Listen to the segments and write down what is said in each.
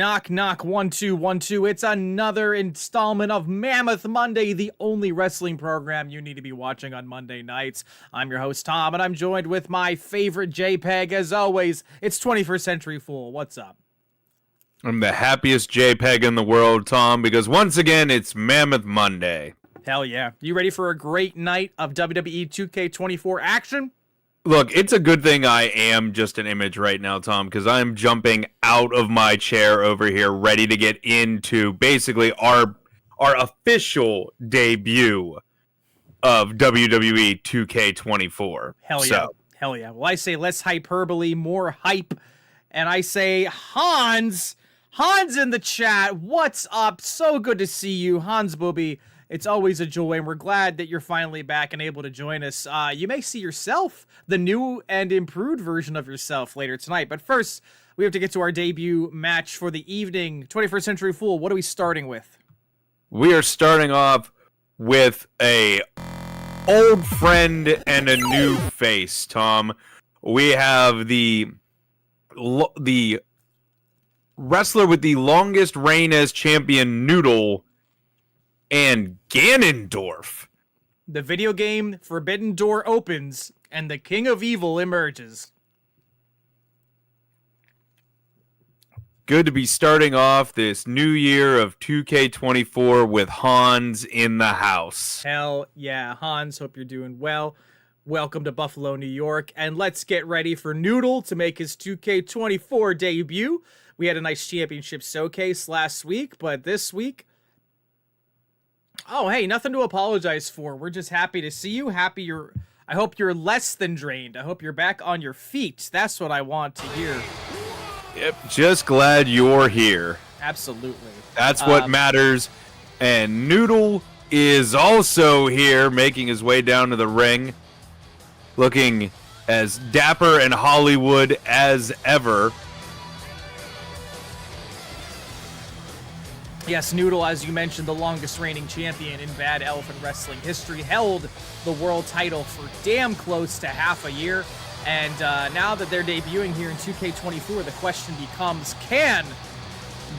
Knock, knock, 1-2-1-2. It's another installment of Mammoth Monday, the only wrestling program you need to be watching on Monday nights. I'm your host, Thom, and I'm joined with my favorite JPEG. As always, it's 21st Century Fool. What's up? I'm the happiest JPEG in the world, Thom, because once again, it's Mammoth Monday. Hell yeah. You ready for a great night of WWE 2K24 action? Look, it's a good thing I am just an image right now, Thom, because I'm jumping out of my chair over here, ready to get into basically our official debut of WWE 2K24. Hell yeah. Hell yeah. Well, I say less hyperbole, more hype. And I say Hans in the chat. What's up? So good to see you, Hans Booby. It's always a joy, and we're glad that you're finally back and able to join us. You may see yourself, the new and improved version of yourself, later tonight. But first, we have to get to our debut match for the evening. 21st Century Fool, what are we starting with? We are starting off with a old friend and a new face, Thom. We have the wrestler with the longest reign as champion, Noodle, and Ganondorf. The video game Forbidden Door opens, and the King of Evil emerges. Good to be starting off this new year of 2K24 with Hans in the house. Hell yeah, Hans, hope you're doing well. Welcome to Buffalo, New York, and let's get ready for Noodle to make his 2K24 debut. We had a nice championship showcase last week, but this week... Oh, hey, nothing to apologize for. We're just happy to see you. I hope you're less than drained. I hope you're back on your feet. That's what I want to hear. Yep, just glad you're here. Absolutely. That's what matters. And Noodle is also here, making his way down to the ring, looking as dapper and Hollywood as ever. Yes, Noodle, as you mentioned, the longest reigning champion in Bad Elephant Wrestling history, held the world title for damn close to half a year. And now that they're debuting here in 2K24, the question becomes, can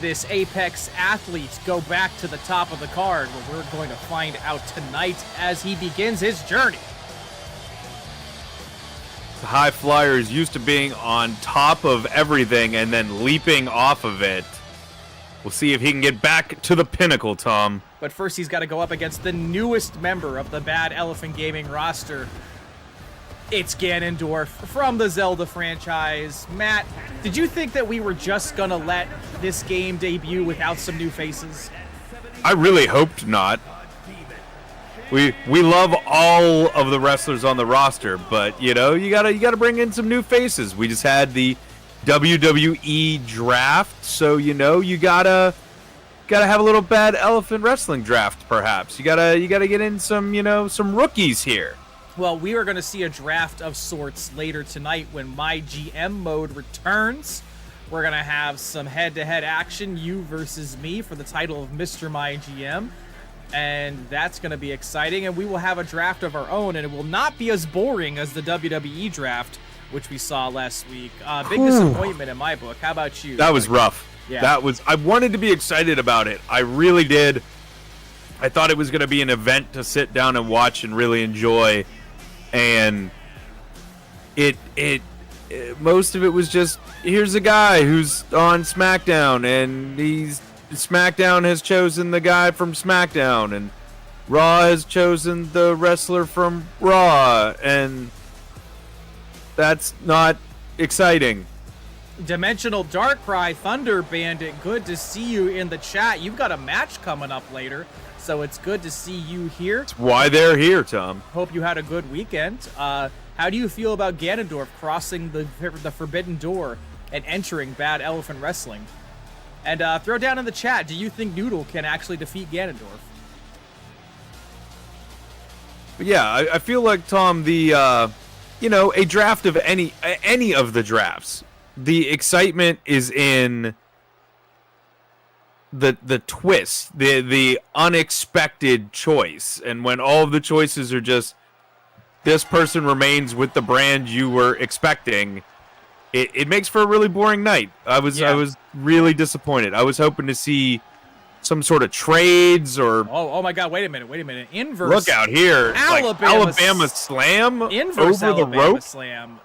this Apex athlete go back to the top of the card? Well, we're going to find out tonight as he begins his journey. The high flyer is used to being on top of everything and then leaping off of it. We'll see if he can get back to the pinnacle, Thom. But first, he's got to go up against the newest member of the Bad Elephant Gaming roster. It's Ganondorf from the Zelda franchise. Matt, did you think that we were just going to let this game debut without some new faces? I really hoped not. We love all of the wrestlers on the roster, but you know, you gotta bring in some new faces. We just had the WWE draft, so you know you gotta have a little Bad Elephant Wrestling draft, perhaps. You gotta get in some rookies here. Well, we are going to see a draft of sorts later tonight when MyGM mode returns. We're going to have some head-to-head action, you versus me, for the title of Mr. MyGM. And that's going to be exciting. And we will have a draft of our own, and it will not be as boring as the WWE draft, which we saw last week. Big disappointment in my book. How about you? That was rough. Yeah. I wanted to be excited about it. I really did. I thought it was going to be an event to sit down and watch and really enjoy. And it most of it was just, here's a guy who's on SmackDown, and SmackDown has chosen the guy from SmackDown, and Raw has chosen the wrestler from Raw, and that's not exciting. Dimensional Darkrai Thunder Bandit, good to see you in the chat. You've got a match coming up later, so it's good to see you here. That's why they're here, Thom. Hope you had a good weekend. How do you feel about Ganondorf crossing the Forbidden Door and entering Bad Elephant Wrestling? And throw down in the chat, do you think Noodle can actually defeat Ganondorf? Yeah, I feel like, Thom, a draft of any of the drafts, the excitement is in the twist, the unexpected choice. And when all of the choices are just, this person remains with the brand you were expecting, it makes for a really boring night. I was really disappointed. I was hoping to see some sort of trades or. Oh my God! Wait a minute. Inverse. Look out here! Alabama slam inverse over Alabama the rope. Slam.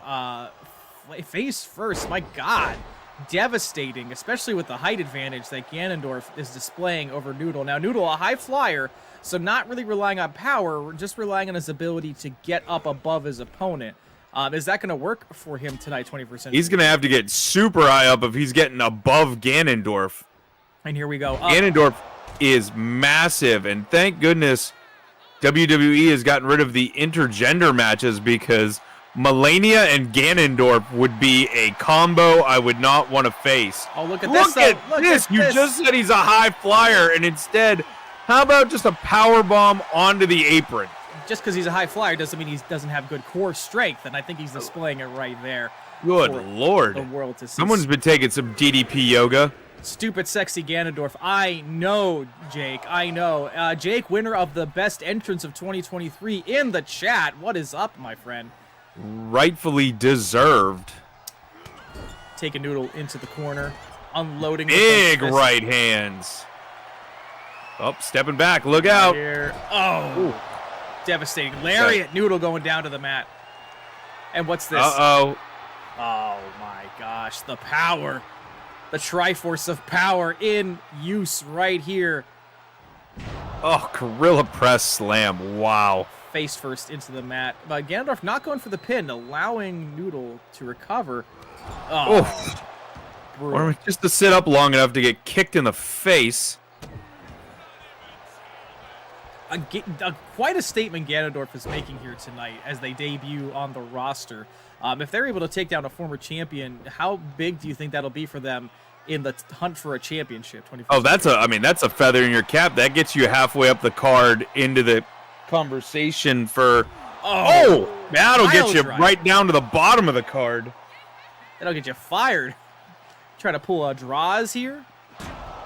Face first. My God. Devastating, especially with the height advantage that Ganondorf is displaying over Noodle. Now, Noodle, a high flyer, so not really relying on power, just relying on his ability to get up above his opponent. Is that going to work for him tonight, 21st? He's going to have to get super high up if he's getting above Ganondorf. And here we go. Ganondorf is massive, and thank goodness WWE has gotten rid of the intergender matches because Melania and Ganondorf would be a combo I would not want to face. Oh, look at this. Look at this. You just said he's a high flyer, and instead, how about just a power bomb onto the apron? Just because he's a high flyer doesn't mean he doesn't have good core strength, and I think he's displaying it right there. Good Lord. The world to see. Someone's been taking some DDP yoga. Stupid, sexy Ganondorf. I know, Jake. I know. Jake, winner of the best entrance of 2023 in the chat. What is up, my friend? Rightfully deserved. Take a Noodle into the corner, unloading. Big right hands. Oh, stepping back. Look out. Here. Oh, ooh. Devastating. Lariat. Noodle going down to the mat. And what's this? Uh-oh. Oh, my gosh. The power. The Triforce of power in use right here. Oh, Gorilla Press Slam. Wow. Face first into the mat. But Ganondorf not going for the pin, allowing Noodle to recover. Oh. Or just to sit up long enough to get kicked in the face. Quite a statement Ganondorf is making here tonight as they debut on the roster. If they're able to take down a former champion, how big do you think that'll be for them in the hunt for a championship? Oh, that's a feather in your cap. That gets you halfway up the card into the conversation for. Oh, that'll get you right down to the bottom of the card. That'll get you fired. Trying to pull draws here.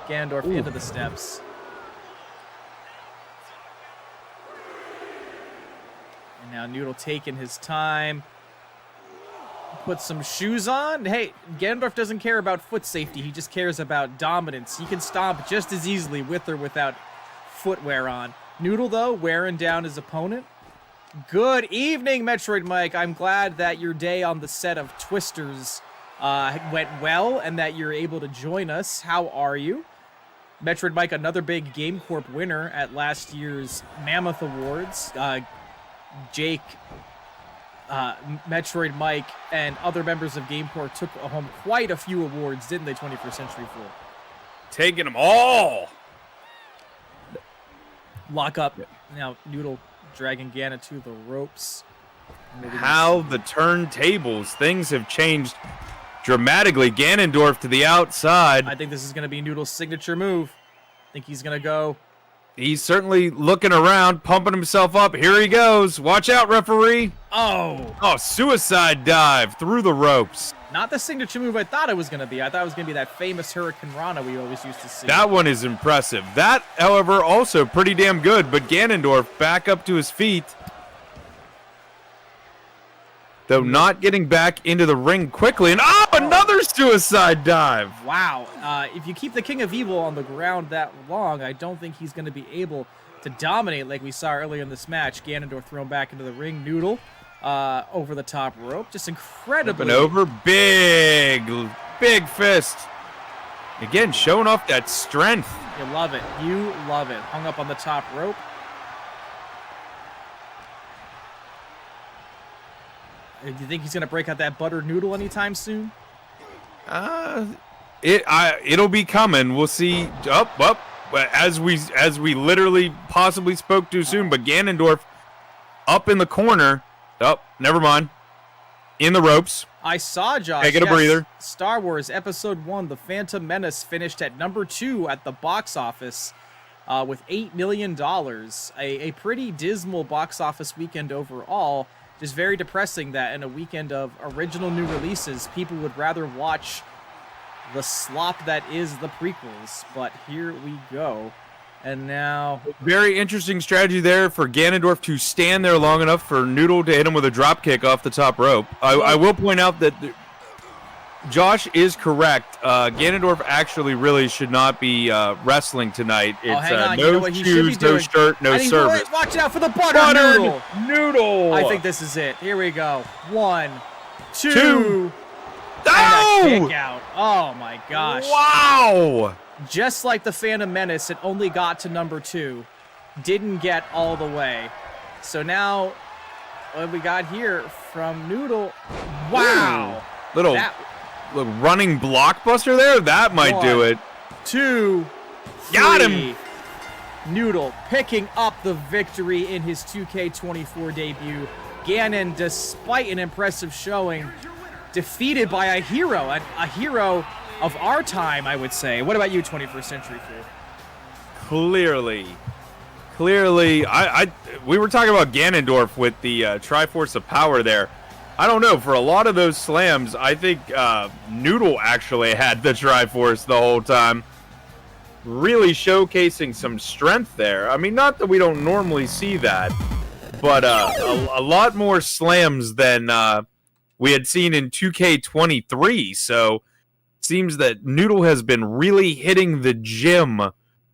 Ganondorf into the steps. And now Noodle taking his time. Put some shoes on. Hey, Ganondorf doesn't care about foot safety. He just cares about dominance. He can stomp just as easily with or without footwear on. Noodle, though, wearing down his opponent. Good evening, Metroid Mike. I'm glad that your day on the set of Twisters went well and that you're able to join us. How are you? Metroid Mike, another big Game Corp winner at last year's Mammoth Awards. Jake, Metroid Mike, and other members of Game Corp took home quite a few awards, didn't they, 21st Century Fool? Taking them all! Lock up. Now, Noodle dragging Ganon to the ropes. How the turntables. Things have changed dramatically. Ganondorf to the outside. I think this is going to be Noodle's signature move. I think he's going to go. He's certainly looking around, pumping himself up. Here he goes. Watch out, referee. Oh, suicide dive through the ropes. Not the signature move I thought it was going to be. I thought it was going to be that famous Hurricane Rana we always used to see. That one is impressive. That, however, also pretty damn good. But Ganondorf back up to his feet. Though not getting back into the ring quickly. And another suicide dive. Wow. If you keep the King of Evil on the ground that long, I don't think he's going to be able to dominate like we saw earlier in this match. Ganondorf thrown back into the ring. Noodle over the top rope. Just incredibly. Over. Big fist. Again, showing off that strength. You love it. You love it. Hung up on the top rope. Do you think he's going to break out that buttered noodle anytime soon? It'll be coming. We'll see. Up. As we literally possibly spoke too soon, but Ganondorf up in the corner. Oh, never mind. In the ropes. I saw, Josh. Taking a breather. Star Wars Episode 1, The Phantom Menace, finished at number 2 at the box office with $8 million. A pretty dismal box office weekend overall. Just very depressing that in a weekend of original new releases, people would rather watch the slop that is the prequels. But here we go. And now... Very interesting strategy there for Ganondorf to stand there long enough for Noodle to hit him with a drop kick off the top rope. I will point out that Josh is correct. Ganondorf actually really should not be wrestling tonight. It's hang on. no You know what he should be shoes, no doing? shirt, no service. Watch out for the butter noodle. Noodle. I think this is it. Here we go. 1, 2. Two. And a Oh! kick out. Oh my gosh. Wow! Just like the Phantom Menace, it only got to number 2. Didn't get all the way. So now, what we got here from Noodle. Wow. Little running blockbuster there? That might do it. 2, Got 3. him. Noodle picking up the victory in his 2K24 debut. Ganon, despite an impressive showing, defeated by a hero, a hero of our time, I would say. What about you, 21st Century Fool? Clearly, we were talking about Ganondorf with the Triforce of Power there. I don't know, for a lot of those slams, I think Noodle actually had the Triforce the whole time. Really showcasing some strength there. I mean, not that we don't normally see that, but a lot more slams than we had seen in 2K23. So, seems that Noodle has been really hitting the gym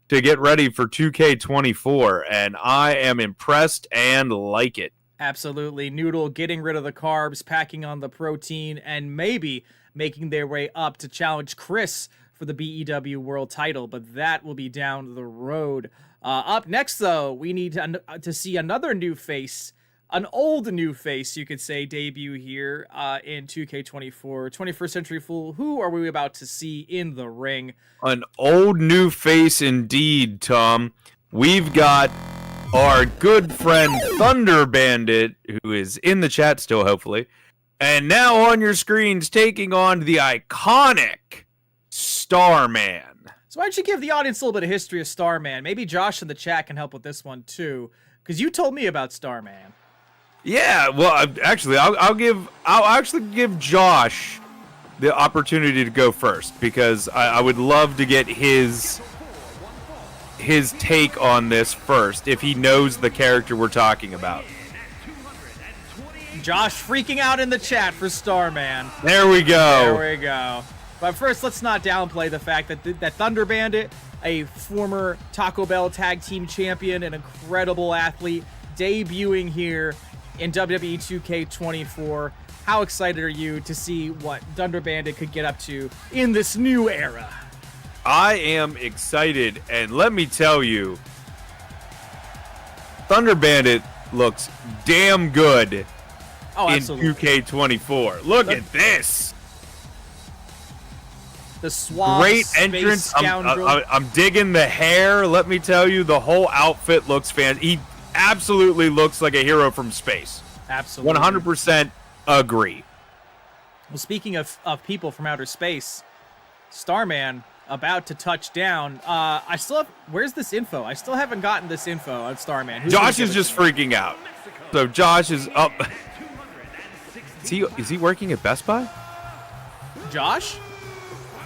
to get ready for 2K24, and I am impressed and like it. Absolutely. Noodle getting rid of the carbs, packing on the protein, and maybe making their way up to challenge Chris for the B.E.W. world title, but that will be down the road. Up next, though, we need to see another new face, an old new face, you could say, debut here in 2K24. 21st Century Fool, who are we about to see in the ring? An old new face indeed, Tom. We've got our good friend Thunder Bandit, who is in the chat still, hopefully. And now on your screens, taking on the iconic Starman. So why don't you give the audience a little bit of history of Starman? Maybe Josh in the chat can help with this one, too, because you told me about Starman. Yeah, well, actually, I'll actually give Josh the opportunity to go first, because I would love to get his take on this first, if he knows the character we're talking about. Josh freaking out in the chat for Starman. There we go. There we go. But first, let's not downplay the fact that Thunder Bandit, a former Taco Bell Tag Team Champion, an incredible athlete, debuting here in WWE 2K24. How excited are you to see what Thunder Bandit could get up to in this new era? I am excited, and let me tell you, Thunder Bandit looks damn good in absolutely. 2K24. Look at this. The suave great space entrance. scoundrel. I'm digging the hair. Let me tell you, the whole outfit looks fantastic. He absolutely looks like a hero from space. Absolutely. 100% agree. Well, speaking of people from outer space, Starman about to touch down. Where's this info? I still haven't gotten this info on Starman. Josh is just freaking out. So Josh is up. Is he working at Best Buy? Josh?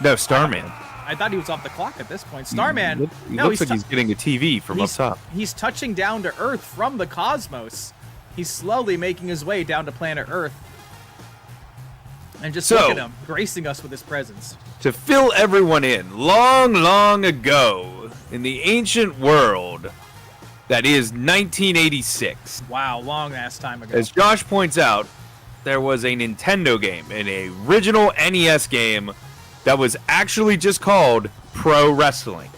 No, Starman. I thought he was off the clock at this point. Starman. He looks like he's getting a TV from up top. He's touching down to Earth from the cosmos. He's slowly making his way down to planet Earth. And just look at him, gracing us with his presence. To fill everyone in, long, long ago, in the ancient world, that is 1986. Wow, long-ass time ago. As Josh points out, there was a Nintendo game, an original NES game, that was actually just called Pro Wrestling.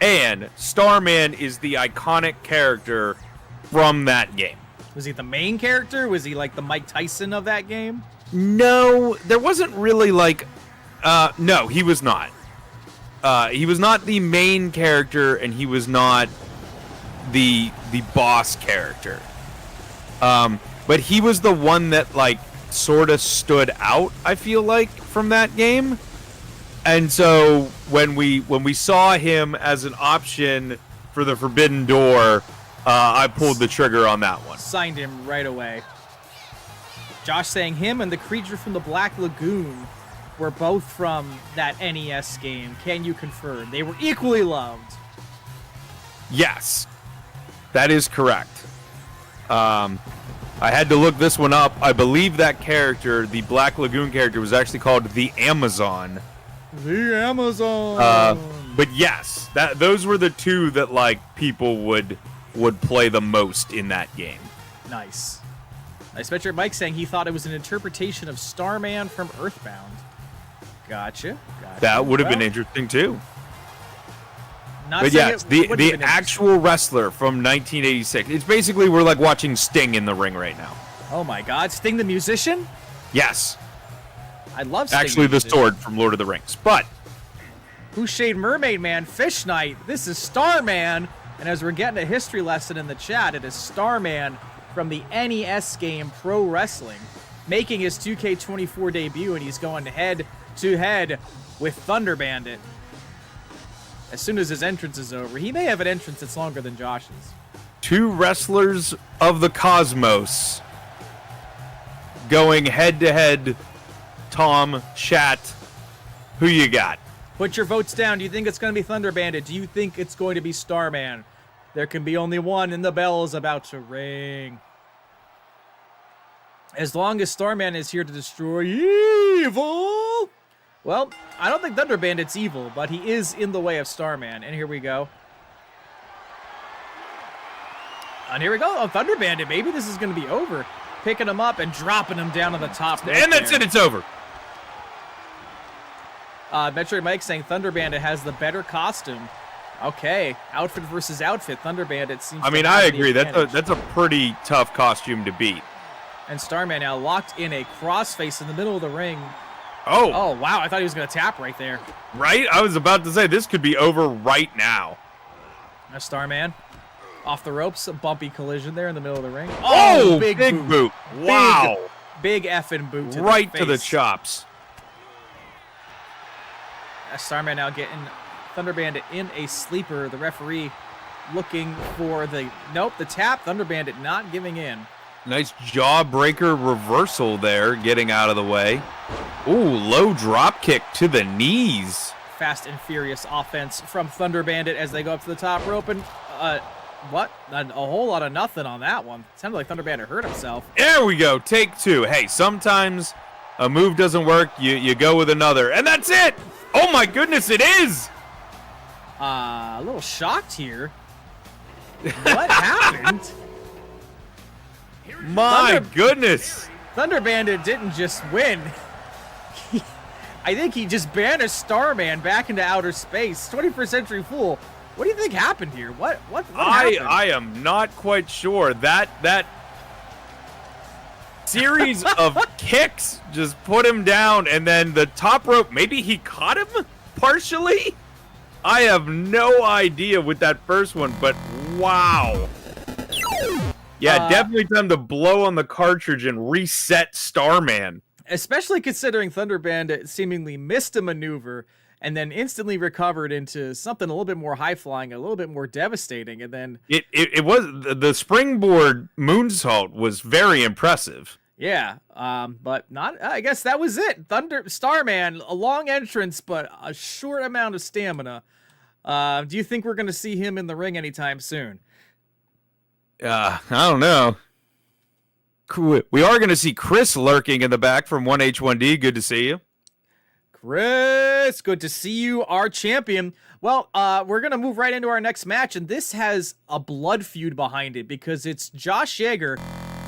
And Starman is the iconic character from that game. Was he the main character? Was he like the Mike Tyson of that game? No, there wasn't really like... no, he was not. He was not the main character, and he was not the boss character. But he was the one that, like, sort of stood out, I feel like, from that game. And so when we saw him as an option for the Forbidden Door, I pulled the trigger on that one. Signed him right away. Josh saying him and the creature from the Black Lagoon were both from that NES game. Can you confirm? They were equally loved. Yes, that is correct. I had to look this one up. I believe that character, the Black Lagoon character, was actually called the Amazon. The Amazon. But yes, those were the two that like people would play the most in that game. Nice. Nice. Metric Mike saying he thought it was an interpretation of Starman from Earthbound. Gotcha. That would have been interesting too. But yes, the actual wrestler from 1986. It's basically we're like watching Sting in the ring right now. Oh my God, Sting the musician? Yes. I love Sting actually the sword from Lord of the Rings. But Who Shade Mermaid Man, Fish Knight. This is Starman, and as we're getting a history lesson in the chat, it is Starman from the NES game Pro Wrestling, making his 2K24 debut, and he's going head-to-head with Thunder Bandit. As soon as his entrance is over, he may have an entrance that's longer than Josh's. Two wrestlers of the cosmos going head-to-head. Thom, chat, who you got? Put your votes down. Do you think it's going to be Thunder Bandit? Do you think it's going to be Starman? There can be only one, and the bell is about to ring. As long as Starman is here to destroy evil... Well, I don't think Thunder Bandit's evil, but he is in the way of Starman. And here we go. And here we go. Oh, Thunder Bandit, maybe this is going to be over. Picking him up and dropping him down on the top. And that's it. It's over. Metroid Mike saying Thunder Bandit has the better costume. Okay, outfit versus outfit. Thunder Bandit seems. I mean, I agree. That's a pretty tough costume to beat. And Starman now locked in a crossface in the middle of the ring. Oh, wow. I thought he was going to tap right there. Right? I was about to say, this could be over right now. Now Starman off the ropes. A bumpy collision there in the middle of the ring. Oh, big boot. Wow. Big effing boot to right the face. To the chops. Starman now getting Thunder Bandit in a sleeper. The referee looking for the... Nope, the tap. Thunder Bandit not giving in. Nice jawbreaker reversal there, getting out of the way. Ooh, low drop kick to the knees. Fast and furious offense from Thunder Bandit as they go up to the top rope. And, what? A whole lot of nothing on that one. Sounded like Thunder Bandit hurt himself. There we go. Take two. Hey, sometimes a move doesn't work. You go with another. And that's it. Oh, my goodness, it is. A little shocked here. What happened? My goodness. Thunder Bandit didn't just win. I think he just banished Starman back into outer space. 21st Century Fool. What do you think happened here? What happened? I am not quite sure. That series of kicks just put him down, and then the top rope, maybe he caught him partially? I have no idea with that first one, but wow. Yeah, definitely time to blow on the cartridge and reset Starman. Especially considering Thunder Bandit seemingly missed a maneuver and then instantly recovered into something a little bit more high-flying, a little bit more devastating, and then... It was... The springboard moonsault was very impressive. Yeah, but not... I guess that was it. Starman, a long entrance, but a short amount of stamina. Do you think we're going to see him in the ring anytime soon? I don't know. We are going to see Chris lurking in the back from 1H1D. Good to see you. Chris, good to see you, our champion. Well, we're going to move right into our next match, and this has a blood feud behind it because it's Josh Yeager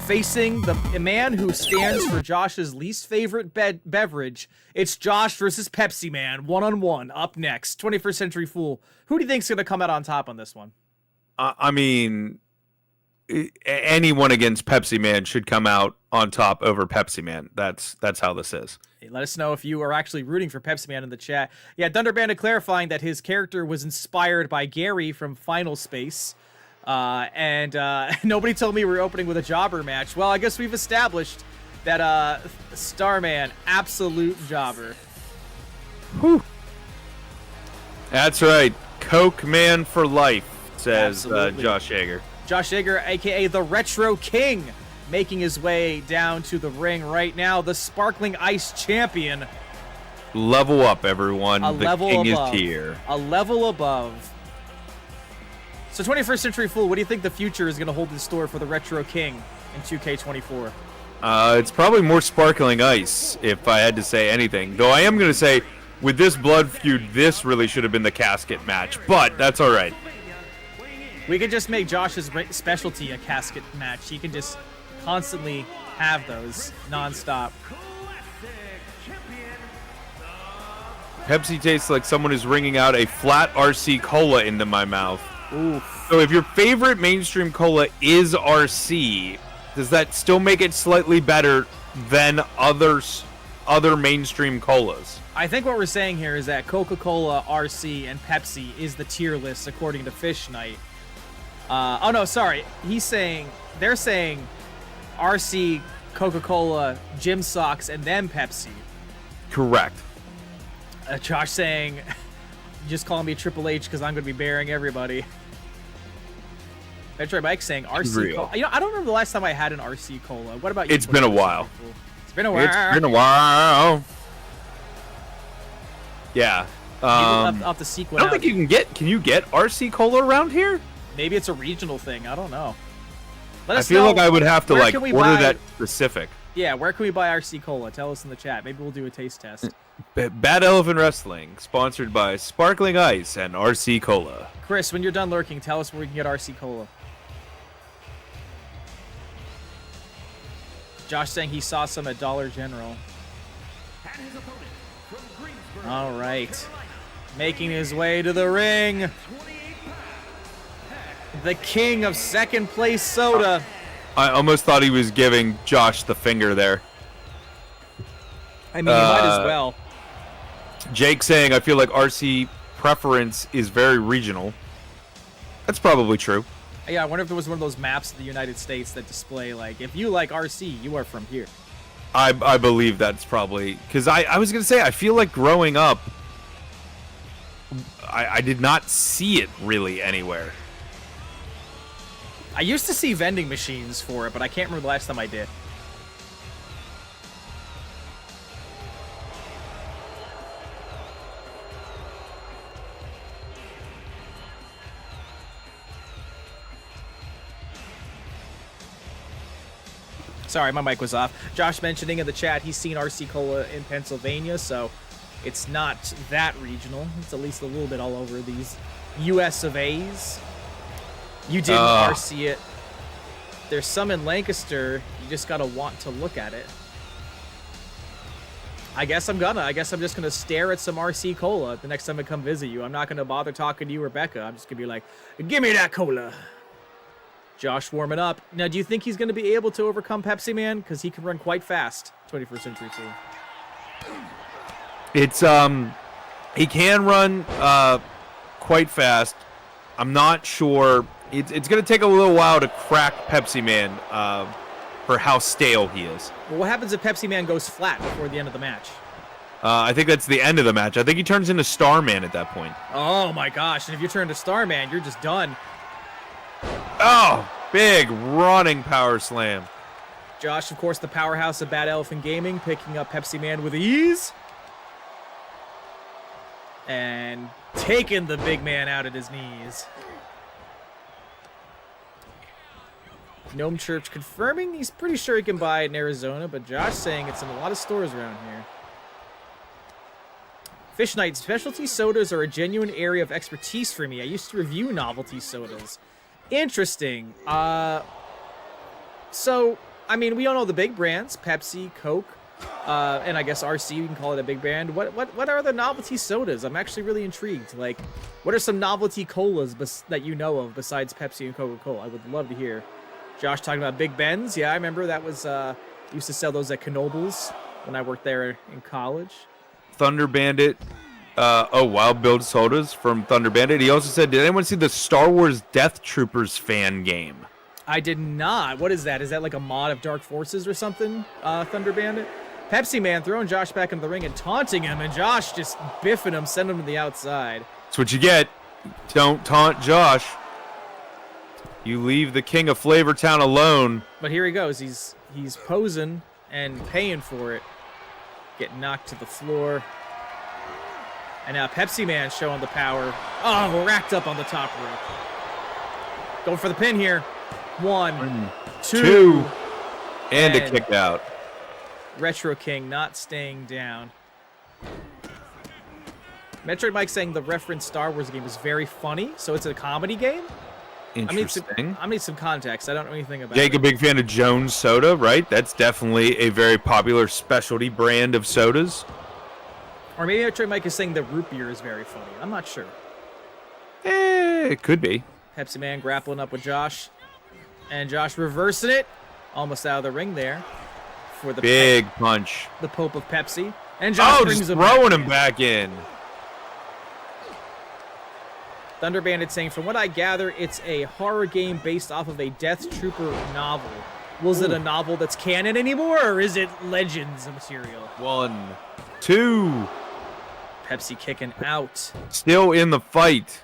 facing the man who stands for Josh's least favorite beverage. It's Josh versus Pepsi Man, one-on-one, up next. 21st Century Fool. Who do you think's going to come out on top on this one? I mean... anyone against Pepsi Man should come out on top over Pepsi Man. That's how this is. Hey, let us know if you are actually rooting for Pepsi Man in the chat. Yeah, Thunder Bandit clarifying that his character was inspired by Gary from Final Space. And nobody told me we were opening with a jobber match. Well, I guess we've established that Starman, absolute jobber. Whew. That's right. Coke Man for life, says Josh Yeager. Josh Yeager, a.k.a. the Retro King, making his way down to the ring right now. The Sparkling Ice Champion. Level up, everyone. The King is here. A level above. So 21st Century Fool, what do you think the future is going to hold in store for the Retro King in 2K24? It's probably more sparkling ice, if I had to say anything. Though I am going to say, with this blood feud, this really should have been the casket match. But that's all right. We could just make Josh's specialty a casket match. He can just constantly have those nonstop. Pepsi tastes like someone is wringing out a flat RC Cola into my mouth. Oof. So if your favorite mainstream cola is RC, does that still make it slightly better than other mainstream colas? I think what we're saying here is that Coca-Cola, RC, and Pepsi is the tier list according to Fish Knight. Oh no, sorry. They're saying RC, Coca-Cola, Gym Socks, and then Pepsi. Correct. Josh saying, just call me Triple H because I'm going to be bearing everybody. That's right, Mike saying RC Cola. You know, I don't remember the last time I had an RC Cola. What about you? It's been a while. It's been a while. It's been a while. Yeah. I'll have to seek one I don't think you can get. Can you get RC Cola around here? Maybe it's a regional thing. I don't know. I feel like I would have to like order that specific. Yeah, where can we buy RC Cola? Tell us in the chat. Maybe we'll do a taste test. Bad Elephant Wrestling, sponsored by Sparkling Ice and RC Cola. Chris, when you're done lurking, tell us where we can get RC Cola. Josh saying he saw some at Dollar General. All right. Making his way to the ring. The king of second place soda. I almost thought he was giving Josh the finger there. I mean, he might as well. Jake saying, I feel like RC preference is very regional. That's probably true. Yeah, I wonder if there was one of those maps of the United States that display, like, if you like RC, you are from here. I believe that's probably... Because I was going to say, I feel like growing up, I did not see it really anywhere. I used to see vending machines for it, but I can't remember the last time I did. Sorry, my mic was off. Josh mentioning in the chat he's seen RC Cola in Pennsylvania, so it's not that regional. It's at least a little bit all over these US of A's. You didn't RC it. There's some in Lancaster. You just gotta want to look at it. I guess I'm just gonna stare at some RC Cola the next time I come visit you. I'm not gonna bother talking to you, Rebecca. I'm just gonna be like, give me that cola. Josh warming up. Now, do you think he's going to be able to overcome Pepsi Man? Because he can run quite fast, 21st Century Fool. It's, he can run quite fast. I'm not sure. It's going to take a little while to crack Pepsi Man for how stale he is. Well, what happens if Pepsi Man goes flat before the end of the match? I think that's the end of the match. I think he turns into Starman at that point. Oh, my gosh. And if you turn to Starman, you're just done. Oh, big running power slam. Josh, of course, the powerhouse of Bad Elephant Gaming, picking up Pepsi Man with ease. And taking the big man out at his knees. Gnome Church confirming he's pretty sure he can buy it in Arizona, but Josh saying it's in a lot of stores around here. Fish Knight, specialty sodas are a genuine area of expertise for me. I used to review novelty sodas. Interesting. So, I mean, we all know the big brands, Pepsi, Coke, and I guess RC, you can call it a big brand. What are the novelty sodas? I'm actually really intrigued. Like, what are some novelty colas that you know of besides Pepsi and Coca-Cola? I would love to hear. Josh talking about Big Ben's. Yeah, I remember that was, used to sell those at Knoebels when I worked there in college. Thunder Bandit. Wild Build sodas from Thunder Bandit. He also said, did anyone see the Star Wars Death Troopers fan game? I did not. What is that? Is that like a mod of Dark Forces or something, Thunder Bandit? Pepsi Man throwing Josh back into the ring and taunting him, and Josh just biffing him, sending him to the outside. That's what you get. Don't taunt Josh. You leave the king of Flavortown alone. But here he goes. He's posing and paying for it. Getting knocked to the floor. And now Pepsi Man showing the power. Oh, racked up on the top rope. Going for the pin here. 1, 2. 2. And a kick out. Retro King not staying down. Metroid Mike saying the reference Star Wars game is very funny, so it's a comedy game? Interesting. I need some context. I don't know anything about Jake, it. a big fan of Jones Soda, right? That's definitely a very popular specialty brand of sodas. Or maybe Metroid Mike is saying the root beer is very funny. I'm not sure. It could be. Pepsi Man grappling up with Josh. And Josh reversing it. Almost out of the ring there. For the big punch. The Pope of Pepsi. And Josh brings just him throwing him back in. Thunder Bandit saying, from what I gather, it's a horror game based off of a Death Trooper novel. Was it a novel that's canon anymore, or is it Legends material? 1, 2. Pepsi kicking out. Still in the fight.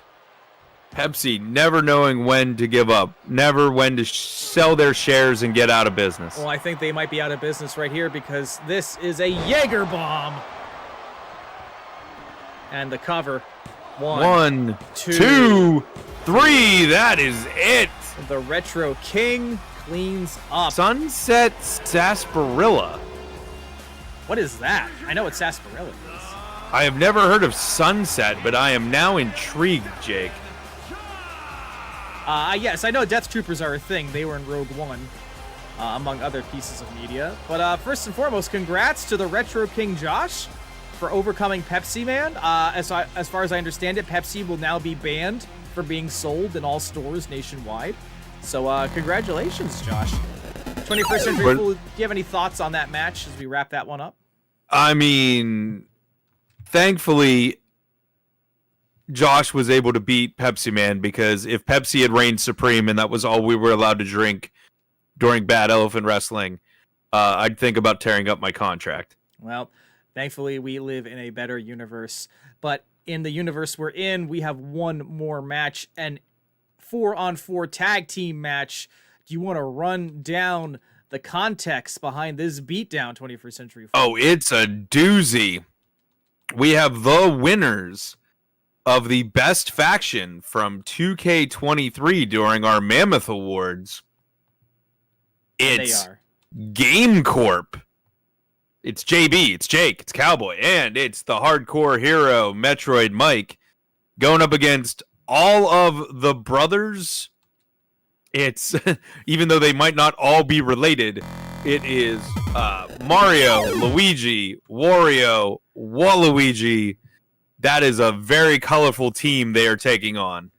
Pepsi never knowing when to give up, never when to sell their shares and get out of business. Well, I think they might be out of business right here because this is a Jaeger bomb. And the cover. 1, 2, 3. That is it. The Retro King cleans up. Sunset Sarsaparilla. What is that? I know what sarsaparilla is. I have never heard of Sunset, but I am now intrigued, Jake. Yes, I know Death Troopers are a thing. They were in Rogue One, among other pieces of media. But first and foremost, congrats to the Retro King Josh for overcoming Pepsi Man. As far as I understand it, Pepsi will now be banned from being sold in all stores nationwide. So congratulations, Josh. 21st Century Fool, do you have any thoughts on that match as we wrap that one up? I mean, thankfully, Josh was able to beat Pepsi Man, because if Pepsi had reigned supreme and that was all we were allowed to drink during Bad Elephant Wrestling, I'd think about tearing up my contract. Well, thankfully, we live in a better universe. But in the universe we're in, we have one more match, an 4-on-4 tag team match. Do you want to run down the context behind this beatdown, 21st Century Fool? Oh, it's a doozy. We have the winners of the best faction from 2K23 during our Mammoth Awards. It's Game Corp. It's JB, it's Jake, it's Cowboy, and it's the hardcore hero, Metroid Mike, going up against all of the brothers. It's, even though they might not all be related, it is Mario, Luigi, Wario, Waluigi. That is a very colorful team they are taking on.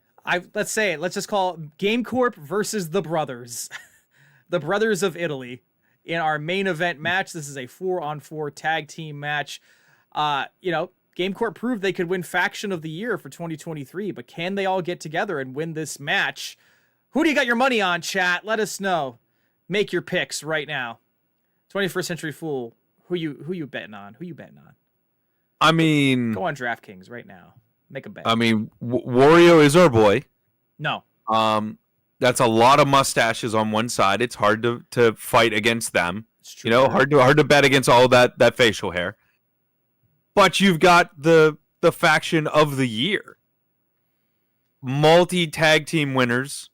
Let's just call it Game Corp versus the Brothers. The Brothers of Italy. In our main event match, this is a 4-on-4 tag team match. Game Corp proved they could win Faction of the Year for 2023, but can they all get together and win this match? Who do you got your money on, chat? Let us know. Make your picks right now. 21st Century Fool, who you betting on? Who you betting on? I mean, go on DraftKings right now. Make a bet. I mean, Wario is our boy. No. That's a lot of mustaches on one side. It's hard to fight against them. It's true. Hard to bet against all that facial hair. But you've got the faction of the year. Multi-tag team winners,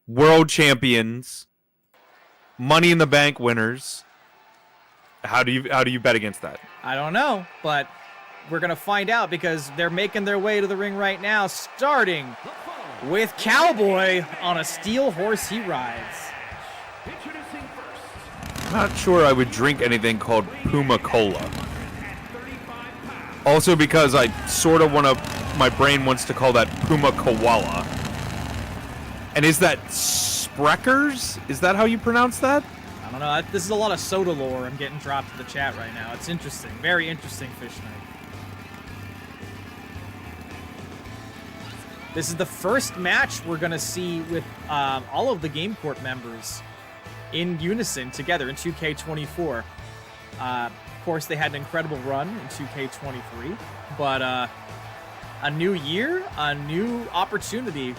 world champions, Money in the Bank winners. How do you bet against that? I don't know, but we're going to find out because they're making their way to the ring right now, starting with Cowboy on a steel horse he rides. I'm not sure I would drink anything called Puma Cola. Also because I sort of my brain wants to call that Puma Koala. And is that Spreckers? Is that how you pronounce that? I don't know. This is a lot of soda lore I'm getting dropped in the chat right now. It's interesting. Very interesting, Fish Knight. This is the first match we're going to see with all of the Game Corp members in unison together in 2K24. Of course, they had an incredible run in 2K23, but a new year, a new opportunity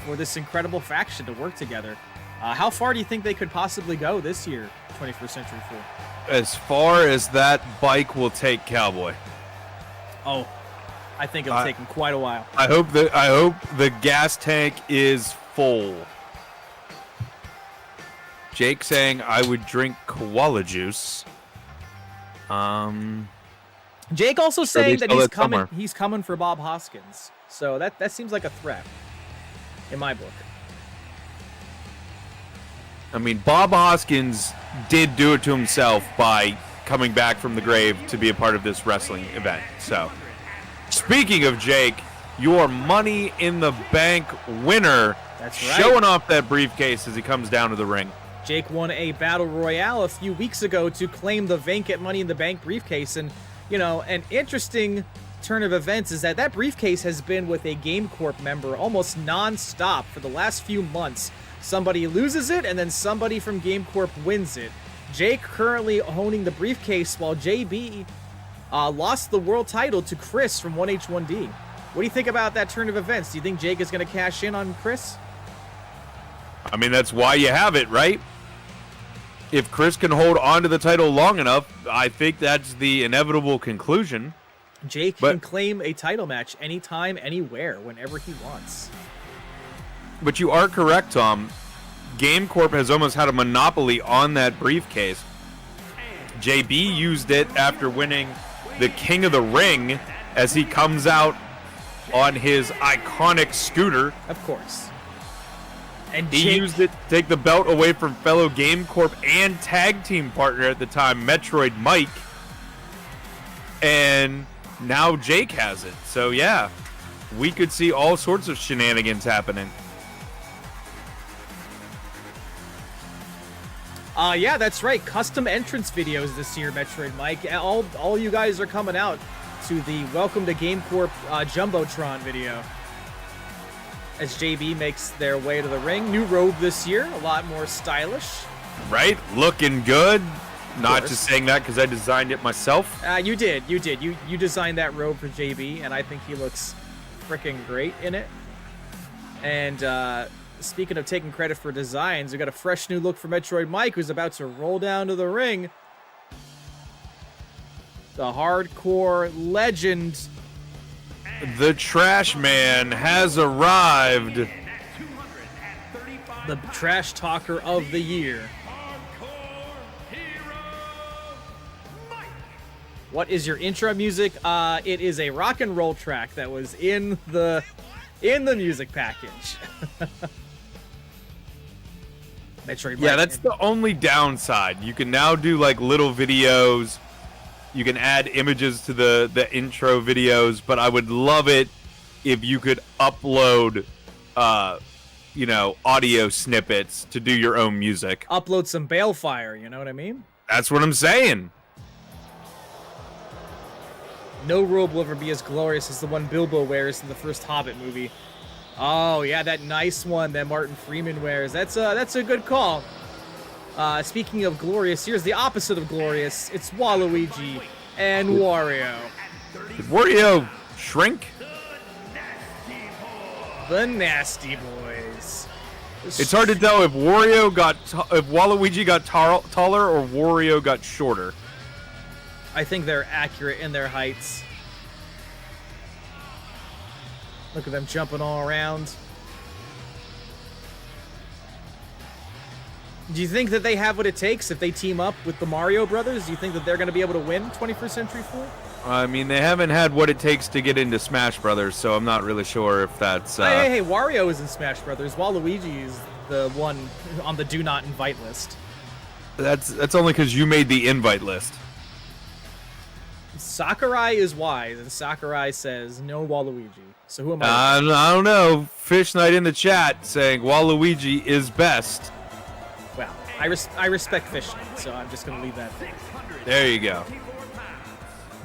for this incredible faction to work together. How far do you think they could possibly go this year, 21st Century Fool? As far as that bike will take Cowboy. Oh, I think it'll take him quite a while. I hope the gas tank is full. Jake saying I would drink koala juice. Jake also saying that somewhere. he's coming for Bob Hoskins. So that seems like a threat in my book. I mean, Bob Hoskins did do it to himself by coming back from the grave to be a part of this wrestling event. So, speaking of Jake, your Money in the Bank winner. That's right. Showing off that briefcase as he comes down to the ring. Jake won a battle royale a few weeks ago to claim the vacant Money in the Bank briefcase. And, an interesting turn of events is that briefcase has been with a Game Corp member almost non-stop for the last few months. Somebody loses it, and then somebody from Game Corp wins it. Jake currently owning the briefcase, while JB lost the world title to Chris from 1H1D. What do you think about that turn of events? Do you think Jake is going to cash in on Chris? I mean, that's why you have it, right? If Chris can hold on to the title long enough, I think that's the inevitable conclusion. Jake can claim a title match anytime, anywhere, whenever he wants. But you are correct, Tom. Game Corp has almost had a monopoly on that briefcase. JB used it after winning the King of the Ring as he comes out on his iconic scooter. Of course. And he used it to take the belt away from fellow Game Corp and tag team partner at the time, Metroid Mike. And now Jake has it. So yeah, we could see all sorts of shenanigans happening. Yeah, that's right. Custom entrance videos this year, Metroid Mike. All you guys are coming out to the Welcome to Game Corp Jumbotron video. As JB makes their way to the ring. New robe this year, a lot more stylish. Right? Looking good. Not just saying that because I designed it myself. You did. You designed that robe for JB, and I think he looks freaking great in it. And speaking of taking credit for designs, we got a fresh new look for Metroid Mike, who's about to roll down to the ring. The hardcore legend, the Trash Man, has arrived. The trash talker of the year. What is your intro music? It is a rock and roll track that was in the music package. Metroid. Yeah, that's the only downside. You can now do like little videos. You can add images to the intro videos, but I would love it if you could upload audio snippets to do your own music. Upload some Balefire, you know what I mean? That's what I'm saying. No robe will ever be as glorious as the one Bilbo wears in the first Hobbit movie. Oh, yeah, that nice one that Martin Freeman wears. That's a good call. Speaking of glorious, here's the opposite of glorious. It's Waluigi and Wario. Did Wario shrink? The Nasty Boys. It's hard to tell if Waluigi got taller or Wario got shorter. I think they're accurate in their heights. Look at them jumping all around. Do you think that they have what it takes if they team up with the Mario Brothers? Do you think that they're going to be able to win 21st Century 4? I mean, they haven't had what it takes to get into Smash Brothers, so I'm not really sure if that's... Hey, Wario is in Smash Brothers. Waluigi is the one on the do not invite list. That's only because you made the invite list. Sakurai is wise, and Sakurai says no Waluigi. So who am I? I don't know. Fish Knight in the chat saying Waluigi is best. Well, I respect Fish Knight, so I'm just going to leave that there. There you go.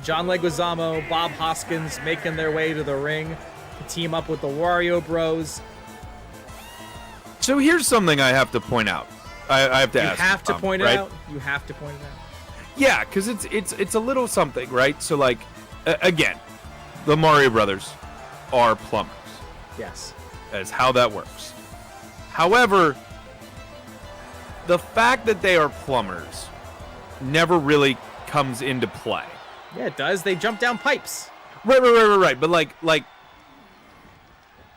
John Leguizamo, Bob Hoskins making their way to the ring to team up with the Wario Bros. So here's something I have to point out. I have to ask. You have to point it right? out? You have to point it out? Yeah, because it's a little something, right? So, like, again, the Mario Brothers are plumbers. Yes. That is how that works. However, the fact that they are plumbers never really comes into play. Yeah, it does. They jump down pipes. Right. But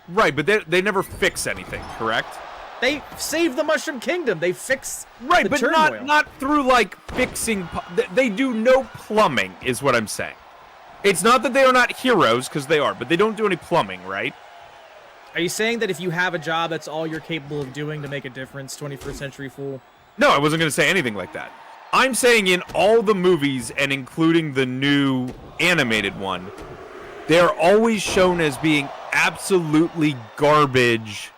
right, but they never fix anything, correct? They saved the Mushroom Kingdom. They fixed Right, the but turmoil. not through like fixing. They do no plumbing, is what I'm saying. It's not that they are not heroes, because they are, but they don't do any plumbing, right? Are you saying that if you have a job, that's all you're capable of doing to make a difference, 21st Century Fool? No, I wasn't going to say anything like that. I'm saying in all the movies, and including the new animated one, they are always shown as being absolutely garbage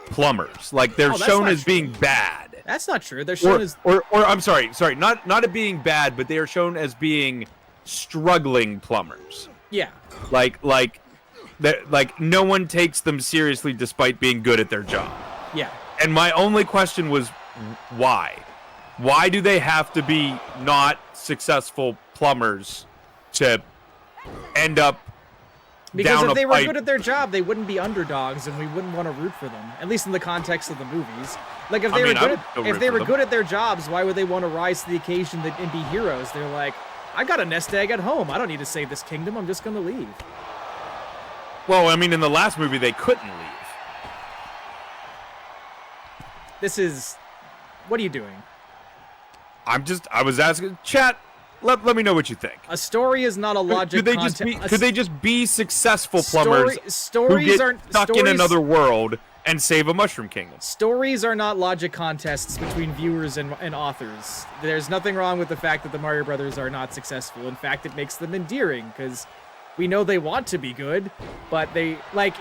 plumbers. Like, they're shown as being bad. That's not true. They're shown as... Or I'm sorry, not it being bad, but they are shown as being struggling plumbers. Yeah. Like no one takes them seriously despite being good at their job. Yeah. And my only question was, why? Why do they have to be not successful plumbers to end up because down if they a were pipe? good at their job, they wouldn't be underdogs, and we wouldn't want to root for them. At least in the context of the movies. Like if they were good at their jobs, why would they want to rise to the occasion and be heroes? They're like, I got a nest egg at home. I don't need to save this kingdom. I'm just going to leave. Well, I mean, in the last movie, they couldn't leave. This is... What are you doing? I was asking, chat, let me know what you think. A story is not a logic Could they just be successful plumbers who get stuck in another world and save a Mushroom Kingdom? Stories are not logic contests between viewers and authors. There's nothing wrong with the fact that the Mario Brothers are not successful. In fact, it makes them endearing, because we know they want to be good, but they, like,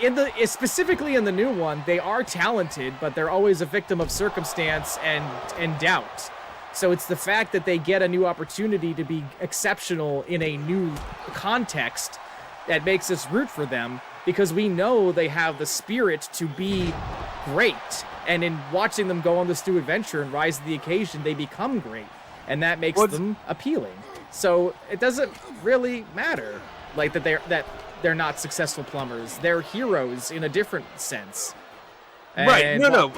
specifically in the new one, they are talented, but they're always a victim of circumstance and doubt. So it's the fact that they get a new opportunity to be exceptional in a new context that makes us root for them, because we know they have the spirit to be great. And in watching them go on this new adventure and rise to the occasion, they become great. And that makes them appealing. So it doesn't really matter, like, that they're not successful plumbers. They're heroes in a different sense. Right, And no,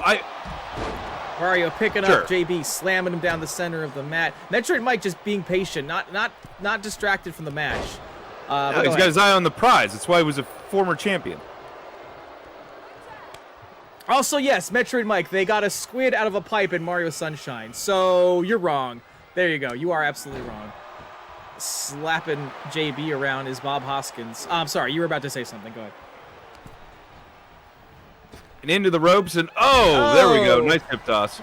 Mario picking up JB, slamming him down the center of the mat. Metroid Mike just being patient, not distracted from the match. No, he's got his eye on the prize. That's why he was a former champion. Also, yes, Metroid Mike, they got a squid out of a pipe in Mario Sunshine. So you're wrong. There you go. You are absolutely wrong. Slapping JB around is Bob Hoskins. I'm sorry, you were about to say something. Go ahead. And into the ropes, and there we go. Nice hip toss.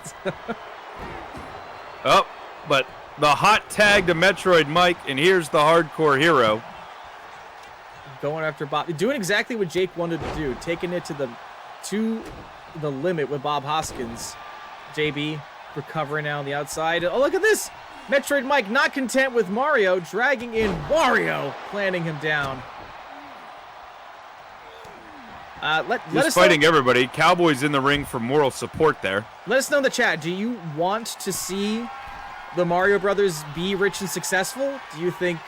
But the hot tag to Metroid Mike, and here's the hardcore hero. Going after Bob. Doing exactly what Jake wanted to do. Taking it to the limit with Bob Hoskins. JB recovering now on the outside. Oh, look at this! Metroid Mike not content with Mario, dragging in Wario, planting him down. Let us fighting know, everybody. Cowboy's in the ring for moral support there. Let us know in the chat. Do you want to see the Mario Brothers be rich and successful? Do you think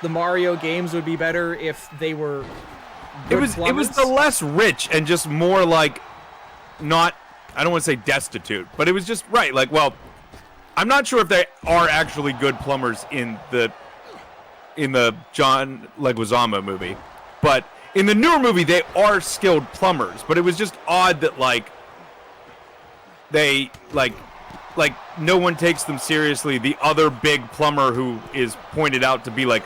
the Mario games would be better if they were good plumbers? It was the less rich and just more like not, I don't want to say destitute, but it was just right. Like, well, I'm not sure if they are actually good plumbers in the John Leguizamo movie, but in the newer movie, they are skilled plumbers, but it was just odd that, like, they, like no one takes them seriously. The other big plumber who is pointed out to be, like,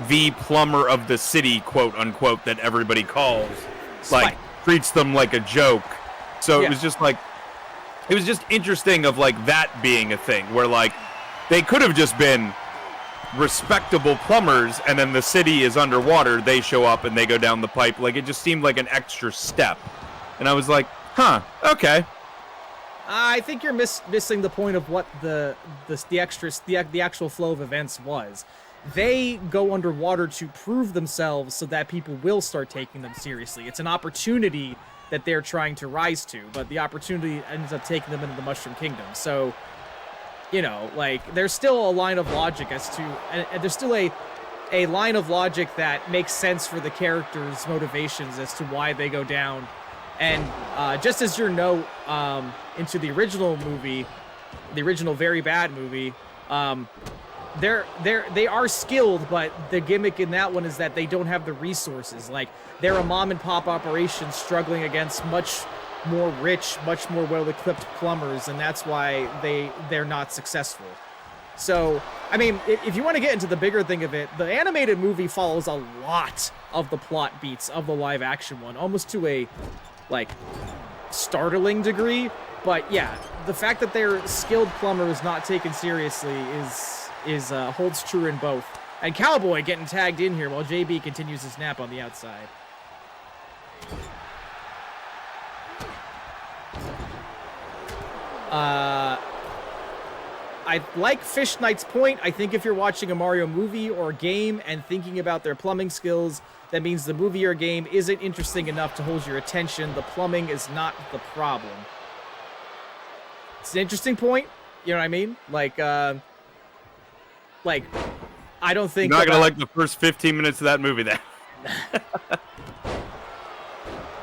the plumber of the city, quote unquote, that everybody calls, like, treats them like a joke. So it was just, like, it was just interesting of, like, that being a thing, where, like, they could have just been respectable plumbers, and then the city is underwater, they show up and they go down the pipe. Like, it just seemed like an extra step, and I was like, huh, okay. I think you're missing the point of what the actual flow of events was. They go underwater to prove themselves so that people will start taking them seriously. It's an opportunity that they're trying to rise to, but the opportunity ends up taking them into the Mushroom Kingdom. So, you know, like, there's still a line of logic as to, and there's still a line of logic that makes sense for the characters' motivations as to why they go down. And just as your note into the original movie, the original Very Bad movie, they are skilled, but the gimmick in that one is that they don't have the resources. Like, they're a mom and pop operation struggling against much more rich, much more well-equipped plumbers, and that's why they're not successful. So, I mean, if you want to get into the bigger thing of it, the animated movie follows a lot of the plot beats of the live-action one, almost to a, like, startling degree. But yeah, the fact that they're skilled plumbers not taken seriously is holds true in both. And Cowboy getting tagged in here while JB continues his nap on the outside. I like Fish Knight's point. I think if you're watching a Mario movie or game and thinking about their plumbing skills, that means the movie or game isn't interesting enough to hold your attention. The plumbing is not the problem. It's an interesting point. You know what I mean? Like, I don't think... You're not going to like the first 15 minutes of that movie then.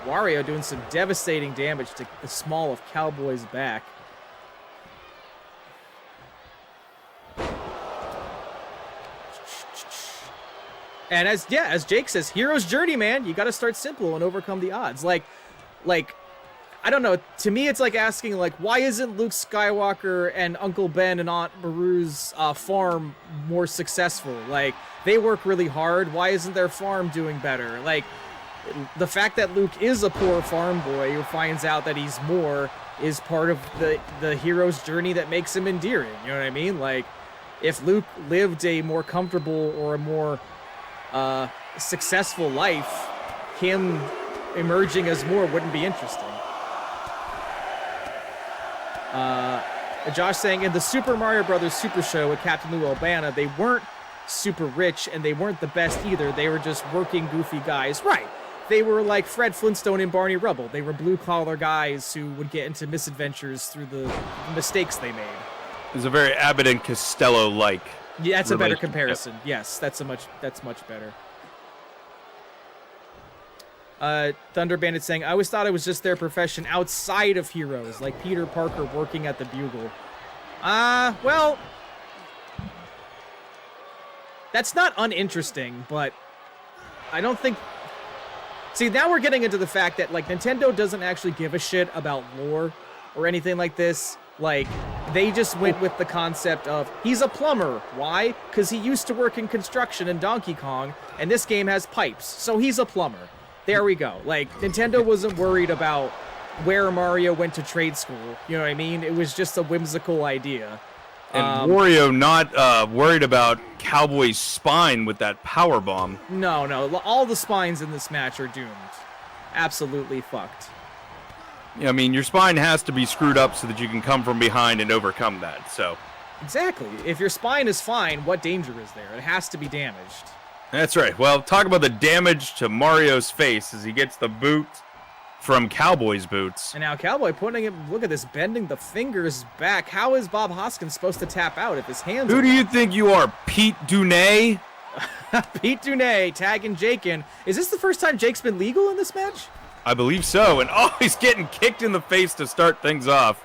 Wario doing some devastating damage to the small of Cowboy's back. And as Jake says, hero's journey, man. You got to start simple and overcome the odds. Like, I don't know. To me, it's like asking, like, why isn't Luke Skywalker and Uncle Ben and Aunt Beru's farm more successful? Like, they work really hard. Why isn't their farm doing better? Like, the fact that Luke is a poor farm boy who finds out that he's more is part of the hero's journey that makes him endearing. You know what I mean? Like, if Luke lived a more comfortable or a more successful life, him emerging as more wouldn't be interesting. Josh saying, in the Super Mario Brothers Super Show with Captain Lou Albana, they weren't super rich and they weren't the best either. They were just working, goofy guys. Right. They were like Fred Flintstone and Barney Rubble. They were blue-collar guys who would get into misadventures through the mistakes they made. It was a very Abbott and Costello-like. Yeah, that's a better comparison. Yes, that's much better. Thunder Bandit saying, I always thought it was just their profession outside of heroes, like Peter Parker working at the Bugle. Well, that's not uninteresting, but I don't think... See, now we're getting into the fact that, like, Nintendo doesn't actually give a shit about lore or anything like this. Like, they just went with the concept of, he's a plumber. Why? Because he used to work in construction in Donkey Kong, and this game has pipes, so he's a plumber. There we go. Like, Nintendo wasn't worried about where Mario went to trade school. You know what I mean? It was just a whimsical idea. And Wario not worried about Cowboy's spine with that power bomb. No. All the spines in this match are doomed. Absolutely fucked. I mean, your spine has to be screwed up so that you can come from behind and overcome that, so... Exactly. If your spine is fine, what danger is there? It has to be damaged. That's right. Well, talk about the damage to Mario's face as he gets the boot from Cowboy's boots. And now Cowboy putting him, look at this, bending the fingers back. How is Bob Hoskins supposed to tap out if his hands Who do you think you are, Pete Dunay? Pete Dunay tagging Jake in. Is this the first time Jake's been legal in this match? I believe so, and he's getting kicked in the face to start things off.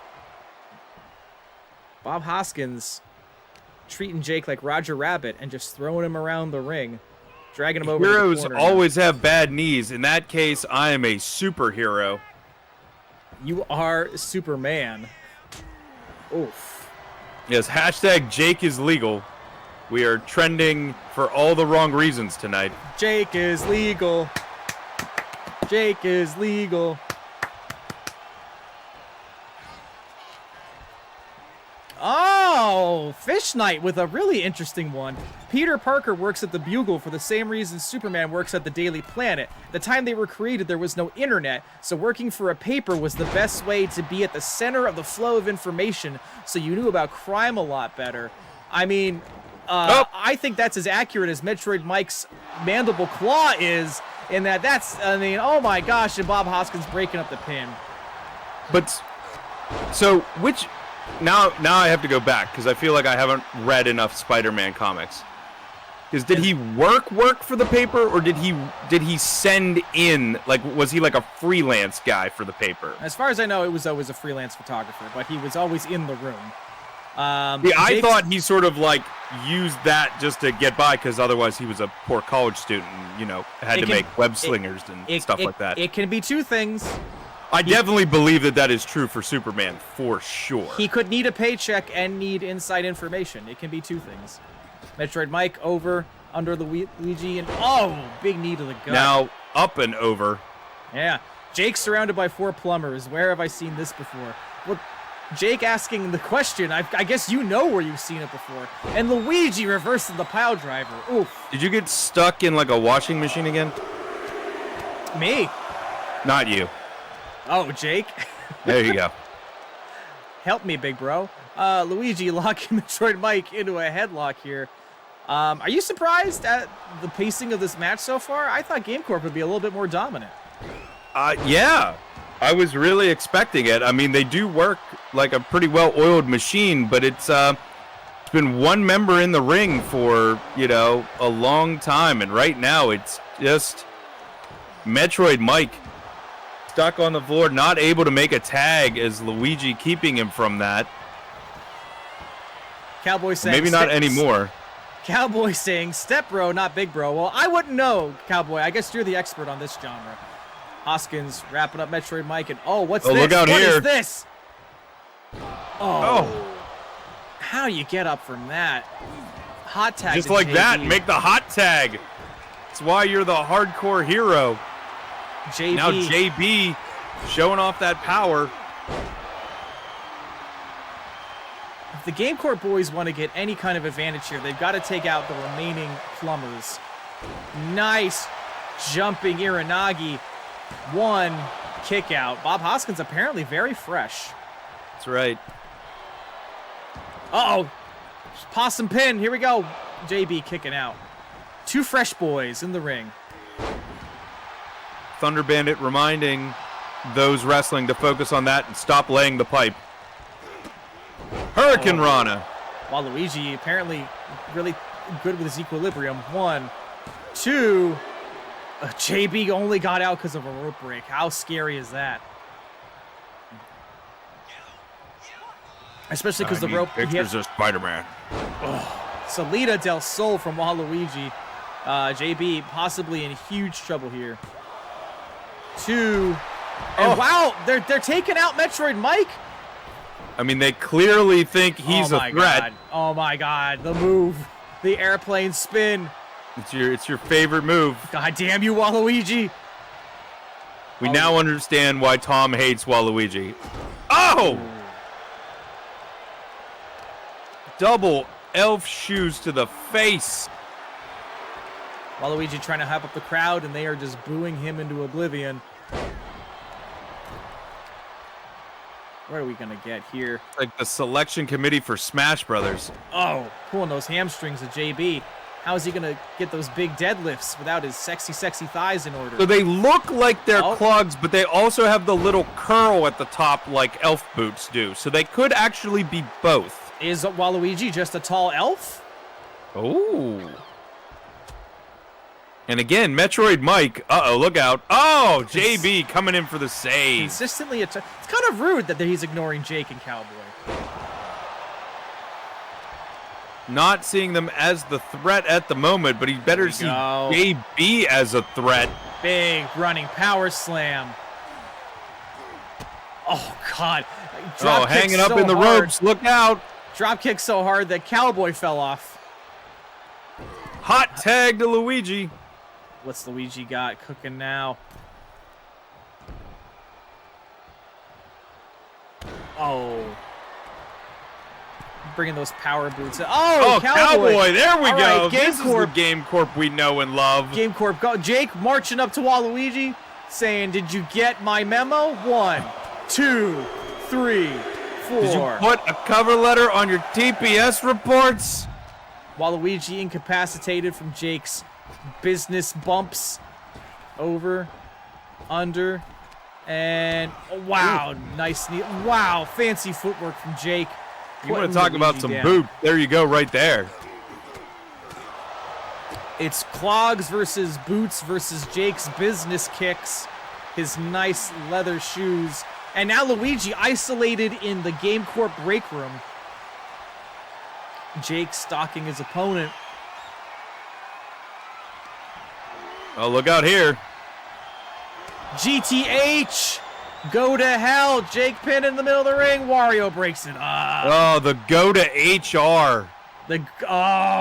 Bob Hoskins treating Jake like Roger Rabbit and just throwing him around the ring, dragging him over Heroes to the corner. always have bad knees. In that case, I am a superhero. You are Superman. Oof. Yes, hashtag Jake is legal. We are trending for all the wrong reasons tonight. Jake is legal. Jake is legal. Oh, Fish Knight with a really interesting one. Peter Parker works at the Bugle for the same reason Superman works at the Daily Planet. The time they were created, there was no internet, so working for a paper was the best way to be at the center of the flow of information, so you knew about crime a lot better. I mean, I think that's as accurate as Metroid Mike's mandible claw is, in that oh my gosh, and Bob Hoskins breaking up the pin. But, so, which... Now I have to go back because I feel like I haven't read enough Spider-Man comics. Did he work for the paper, or did he send in, like, was he like a freelance guy for the paper? As far as I know, it was always a freelance photographer, but he was always in the room. I thought he sort of like used that just to get by because otherwise he was a poor college student and, had to make web slingers and stuff like that. It can be two things. I definitely believe that is true for Superman, for sure. He could need a paycheck and need inside information. It can be two things. Metroid Mike over, under Luigi, and big knee to the gut. Now, up and over. Yeah. Jake surrounded by 4 plumbers. Where have I seen this before? Well, Jake asking the question. I guess you know where you've seen it before. And Luigi reversing the pile driver. Oof. Did you get stuck in like a washing machine again? Me. Not you. Oh, Jake. There you go. Help me, big bro. Luigi locking Metroid Mike into a headlock here. Are you surprised at the pacing of this match so far? I thought GameCorp would be a little bit more dominant. Yeah. I was really expecting it. I mean, they do work like a pretty well-oiled machine, but it's been one member in the ring for, a long time, and right now it's just Metroid Mike stuck on the floor, not able to make a tag as Luigi keeping him from that. Cowboy saying maybe not anymore. Cowboy saying step bro, not big bro. Well, I wouldn't know, Cowboy. I guess you're the expert on this genre. Hoskins wrapping up Metroid Mike, and what's this? Look out what here. Is this? Oh. How do you get up from that? Hot tag. Just like JB. that, make the hot tag. That's why you're the hardcore hero. JB. Now JB showing off that power. If the GameCorp boys want to get any kind of advantage here, they've got to take out the remaining plumbers. Nice jumping Iranagi. 1 kick out. Bob Hoskins apparently very fresh. That's right. Possum pin. Here we go. JB kicking out. 2 fresh boys in the ring. Thunder Bandit reminding those wrestling to focus on that and stop laying the pipe. Hurricane Rana. Waluigi apparently really good with his equilibrium. 1, 2. JB only got out because of a rope break. How scary is that? Especially because the rope. Pictures of Spider-Man. Salida del Sol from Waluigi. JB possibly in huge trouble here. 2. And wow, they're taking out Metroid Mike. I mean, they clearly think he's a threat. God. Oh my God, the move, the airplane spin. It's your favorite move. God damn you, Waluigi. We now understand why Thom hates Waluigi. Oh! Double elf shoes to the face. Waluigi trying to hype up the crowd, and they are just booing him into oblivion. What are we going to get here? Like the selection committee for Smash Brothers. Oh, pulling those hamstrings of JB. How is he going to get those big deadlifts without his sexy, sexy thighs in order? So they look like they're clogs, but they also have the little curl at the top like elf boots do. So they could actually be both. Is Waluigi just a tall elf? Oh. And again, Metroid Mike. Uh-oh, look out. Oh, JB coming in for the save. Consistently, it's kind of rude that he's ignoring Jake and Cowboy. Not seeing them as the threat at the moment, but he better see JB as a threat. Big running power slam. Oh, God. Hanging up in the ropes. Look out. Drop kick so hard that Cowboy fell off. Hot tag to Luigi. What's Luigi got cooking now? Oh. Bringing those power boots in. Oh, Cowboy. There we go. Right, this is the GameCorp we know and love. GameCorp. Go. Jake marching up to Waluigi saying, did you get my memo? 1, 2, 3, 4. Did you put a cover letter on your TPS reports? Waluigi incapacitated from Jake's business bumps. Over, under, and wow, nice knee. Wow, fancy footwork from Jake. You want to talk about some boot? There you go, right there. It's clogs versus boots versus Jake's business kicks. His nice leather shoes. And now Luigi isolated in the GameCorp break room. Jake stalking his opponent. Oh, look out here. GTH. Go to hell. Jake pin in the middle of the ring. Wario breaks it up. Oh, the go to HR.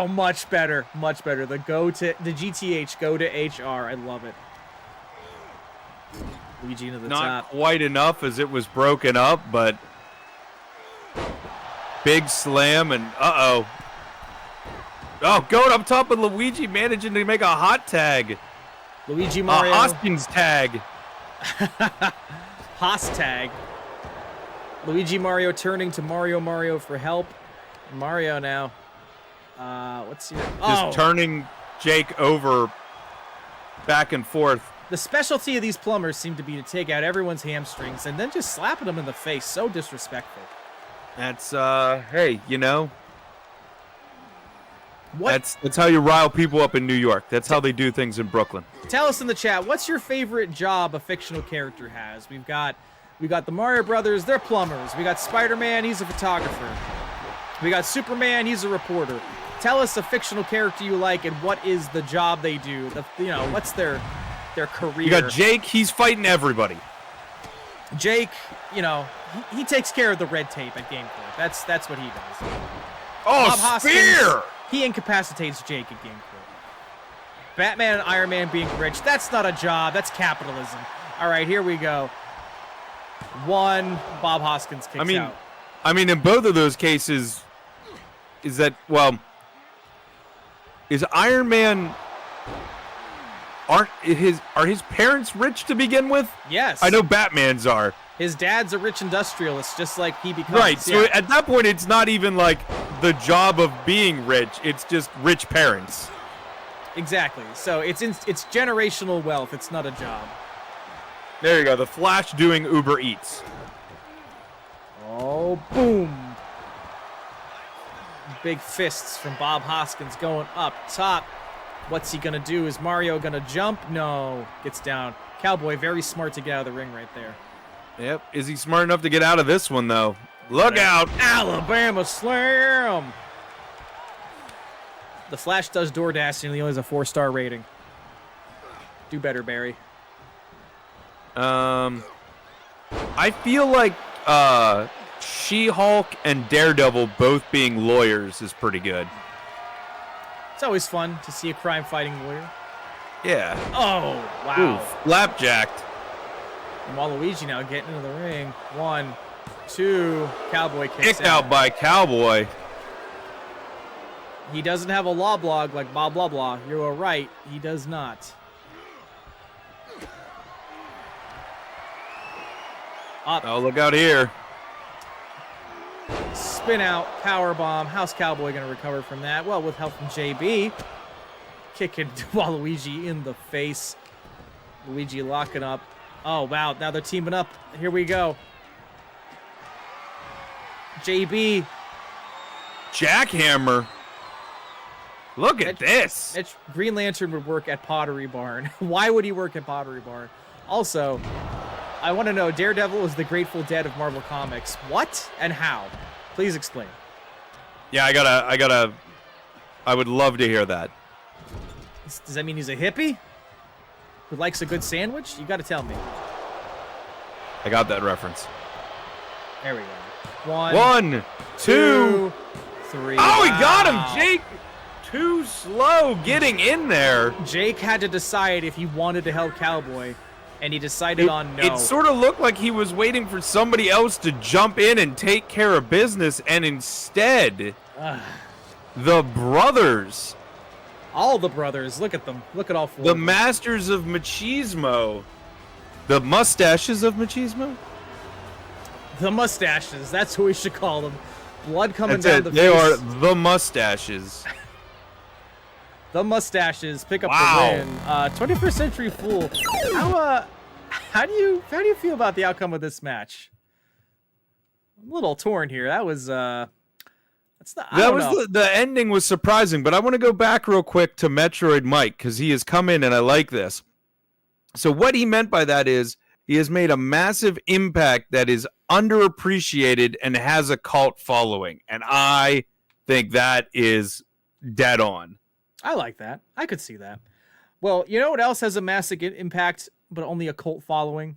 Much better. Much better. The GTH, go to HR. I love it. Luigi into the top. Not quite enough as it was broken up, but big slam and uh-oh. Oh, going up top with Luigi managing to make a hot tag. Luigi Mario. Hoskins tag. Haas tag. Luigi Mario turning to Mario for help. Mario now. What's here? Just turning Jake over back and forth. The specialty of these plumbers seem to be to take out everyone's hamstrings and then just slapping them in the face. So disrespectful. That's hey, you know. What? That's how you rile people up in New York. That's how they do things in Brooklyn. Tell us in the chat, what's your favorite job a fictional character has? We got the Mario Brothers, they're plumbers. We got Spider-Man, he's a photographer. We got Superman, he's a reporter. Tell us a fictional character you like and what is the job they do. What's their career? You got Jake, he's fighting everybody. Jake, he takes care of the red tape at GameCore. That's what he does. Oh, Bob spear! Hoskins, he incapacitates Jake at GameCore. Batman and Iron Man being rich, that's not a job, that's capitalism. All right, here we go. One, Bob Hoskins kicks out. I mean, in both of those cases, is Iron Man, are his parents rich to begin with? Yes. I know Batman's are. His dad's a rich industrialist, just like he becomes. Right, so at that point, it's not even like the job of being rich. It's just rich parents. Exactly. So it's generational wealth. It's not a job. There you go. The Flash doing Uber Eats. Oh, boom. Big fists from Bob Hoskins going up top. What's he going to do? Is Mario going to jump? No. Gets down. Cowboy, very smart to get out of the ring right there. Yep. Is he smart enough to get out of this one, though? Look out. Alabama Slam. The Flash does door dashing and he only has a 4-star rating. Do better, Barry. I feel like She-Hulk and Daredevil both being lawyers is pretty good. It's always fun to see a crime-fighting lawyer. Yeah. Oh, wow. Ooh, flapjacked. And Waluigi now getting into the ring. 1, 2, Cowboy kicks Kicked out by Cowboy. He doesn't have a law blog like Bob Blah Blah. You're right. He does not. Up. Oh, look out here. Spin out, power bomb. How's Cowboy going to recover from that? Well, with help from JB. Kicking Waluigi in the face. Luigi locking up. Oh, wow. Now they're teaming up. Here we go. JB. Jackhammer. Look at this. Green Lantern would work at Pottery Barn. Why would he work at Pottery Barn? Also, I want to know, Daredevil is the Grateful Dead of Marvel Comics. What and how? Please explain. Yeah, I would love to hear that. Does that mean he's a hippie who likes a good sandwich? You got to tell me. I got that reference. There we go. 1, 2, 3. Oh, he got him, Jake. Too slow getting in there. Jake had to decide if he wanted to help Cowboy, and he decided on no. It sort of looked like he was waiting for somebody else to jump in and take care of business, and instead, the brothers. All the brothers. Look at them. Look at all 4. The masters of machismo. The mustaches of machismo? The mustaches. That's what we should call them. Blood coming That's down it. the They face. are the mustaches. The mustaches pick up Wow. the win. 21st Century Fool. How do you feel about the outcome of this match? I'm a little torn here. That was the ending was surprising, but I want to go back real quick to Metroid Mike because he has come in and I like this. So what he meant by that is he has made a massive impact that is underappreciated and has a cult following, and I think that is dead on. I like that. I could see that. Well, you know what else has a massive impact, but only a cult following?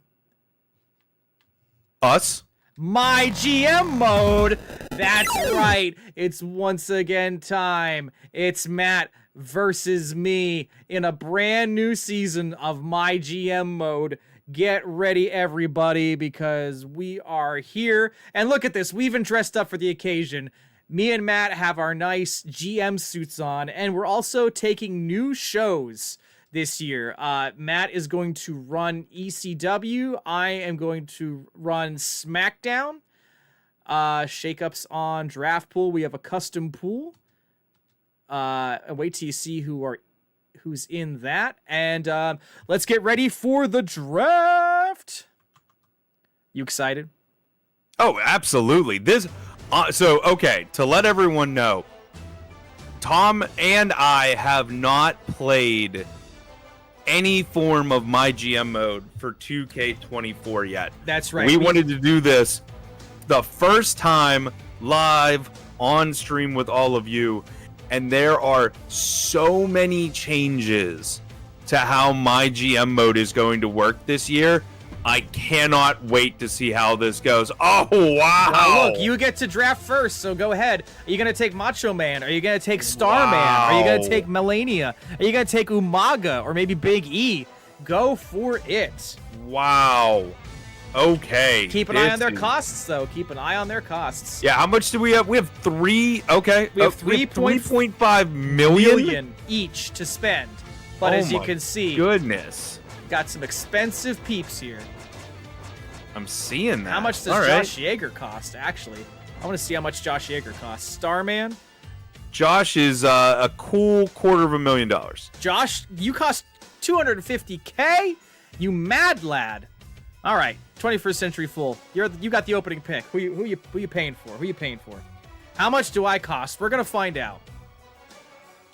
Us. My GM mode. That's right. It's once again time. It's Matt versus me in a brand new season of My GM mode. Get ready, everybody, because we are here. And look at this. We even dressed up for the occasion. Me and Matt have our nice GM suits on, and we're also taking new shows this year. Matt is going to run ECW. I am going to run SmackDown. Shakeups on draft pool. We have a custom pool. Wait till you see who's in that. And let's get ready for the draft. You excited? Oh, absolutely. Okay, to let everyone know, Thom and I have not played any form of My GM mode for 2K24 yet. That's right. We wanted to do this the first time live on stream with all of you, and there are so many changes to how My GM mode is going to work this year. I cannot wait to see how this goes. Oh, wow. Look, you get to draft first, so go ahead. Are you going to take Macho Man? Are you going to take Starman? Wow. Are you going to take Melania? Are you going to take Umaga or maybe Big E? Go for it. Wow. Okay. Keep an eye on their costs, though. Keep an eye on their costs. Yeah, how much do we have? We have three. Okay. We have 3.5 million each to spend. But as you can see, goodness, got some expensive peeps here. I'm seeing that. How much does Josh Yeager cost, actually? I want to see how much Josh Yeager costs. Starman? Josh is a cool $250,000. Josh, you cost $250K? You mad lad. All right, 21st Century Fool. You got the opening pick. Who you paying for? Who you paying for? How much do I cost? We're going to find out.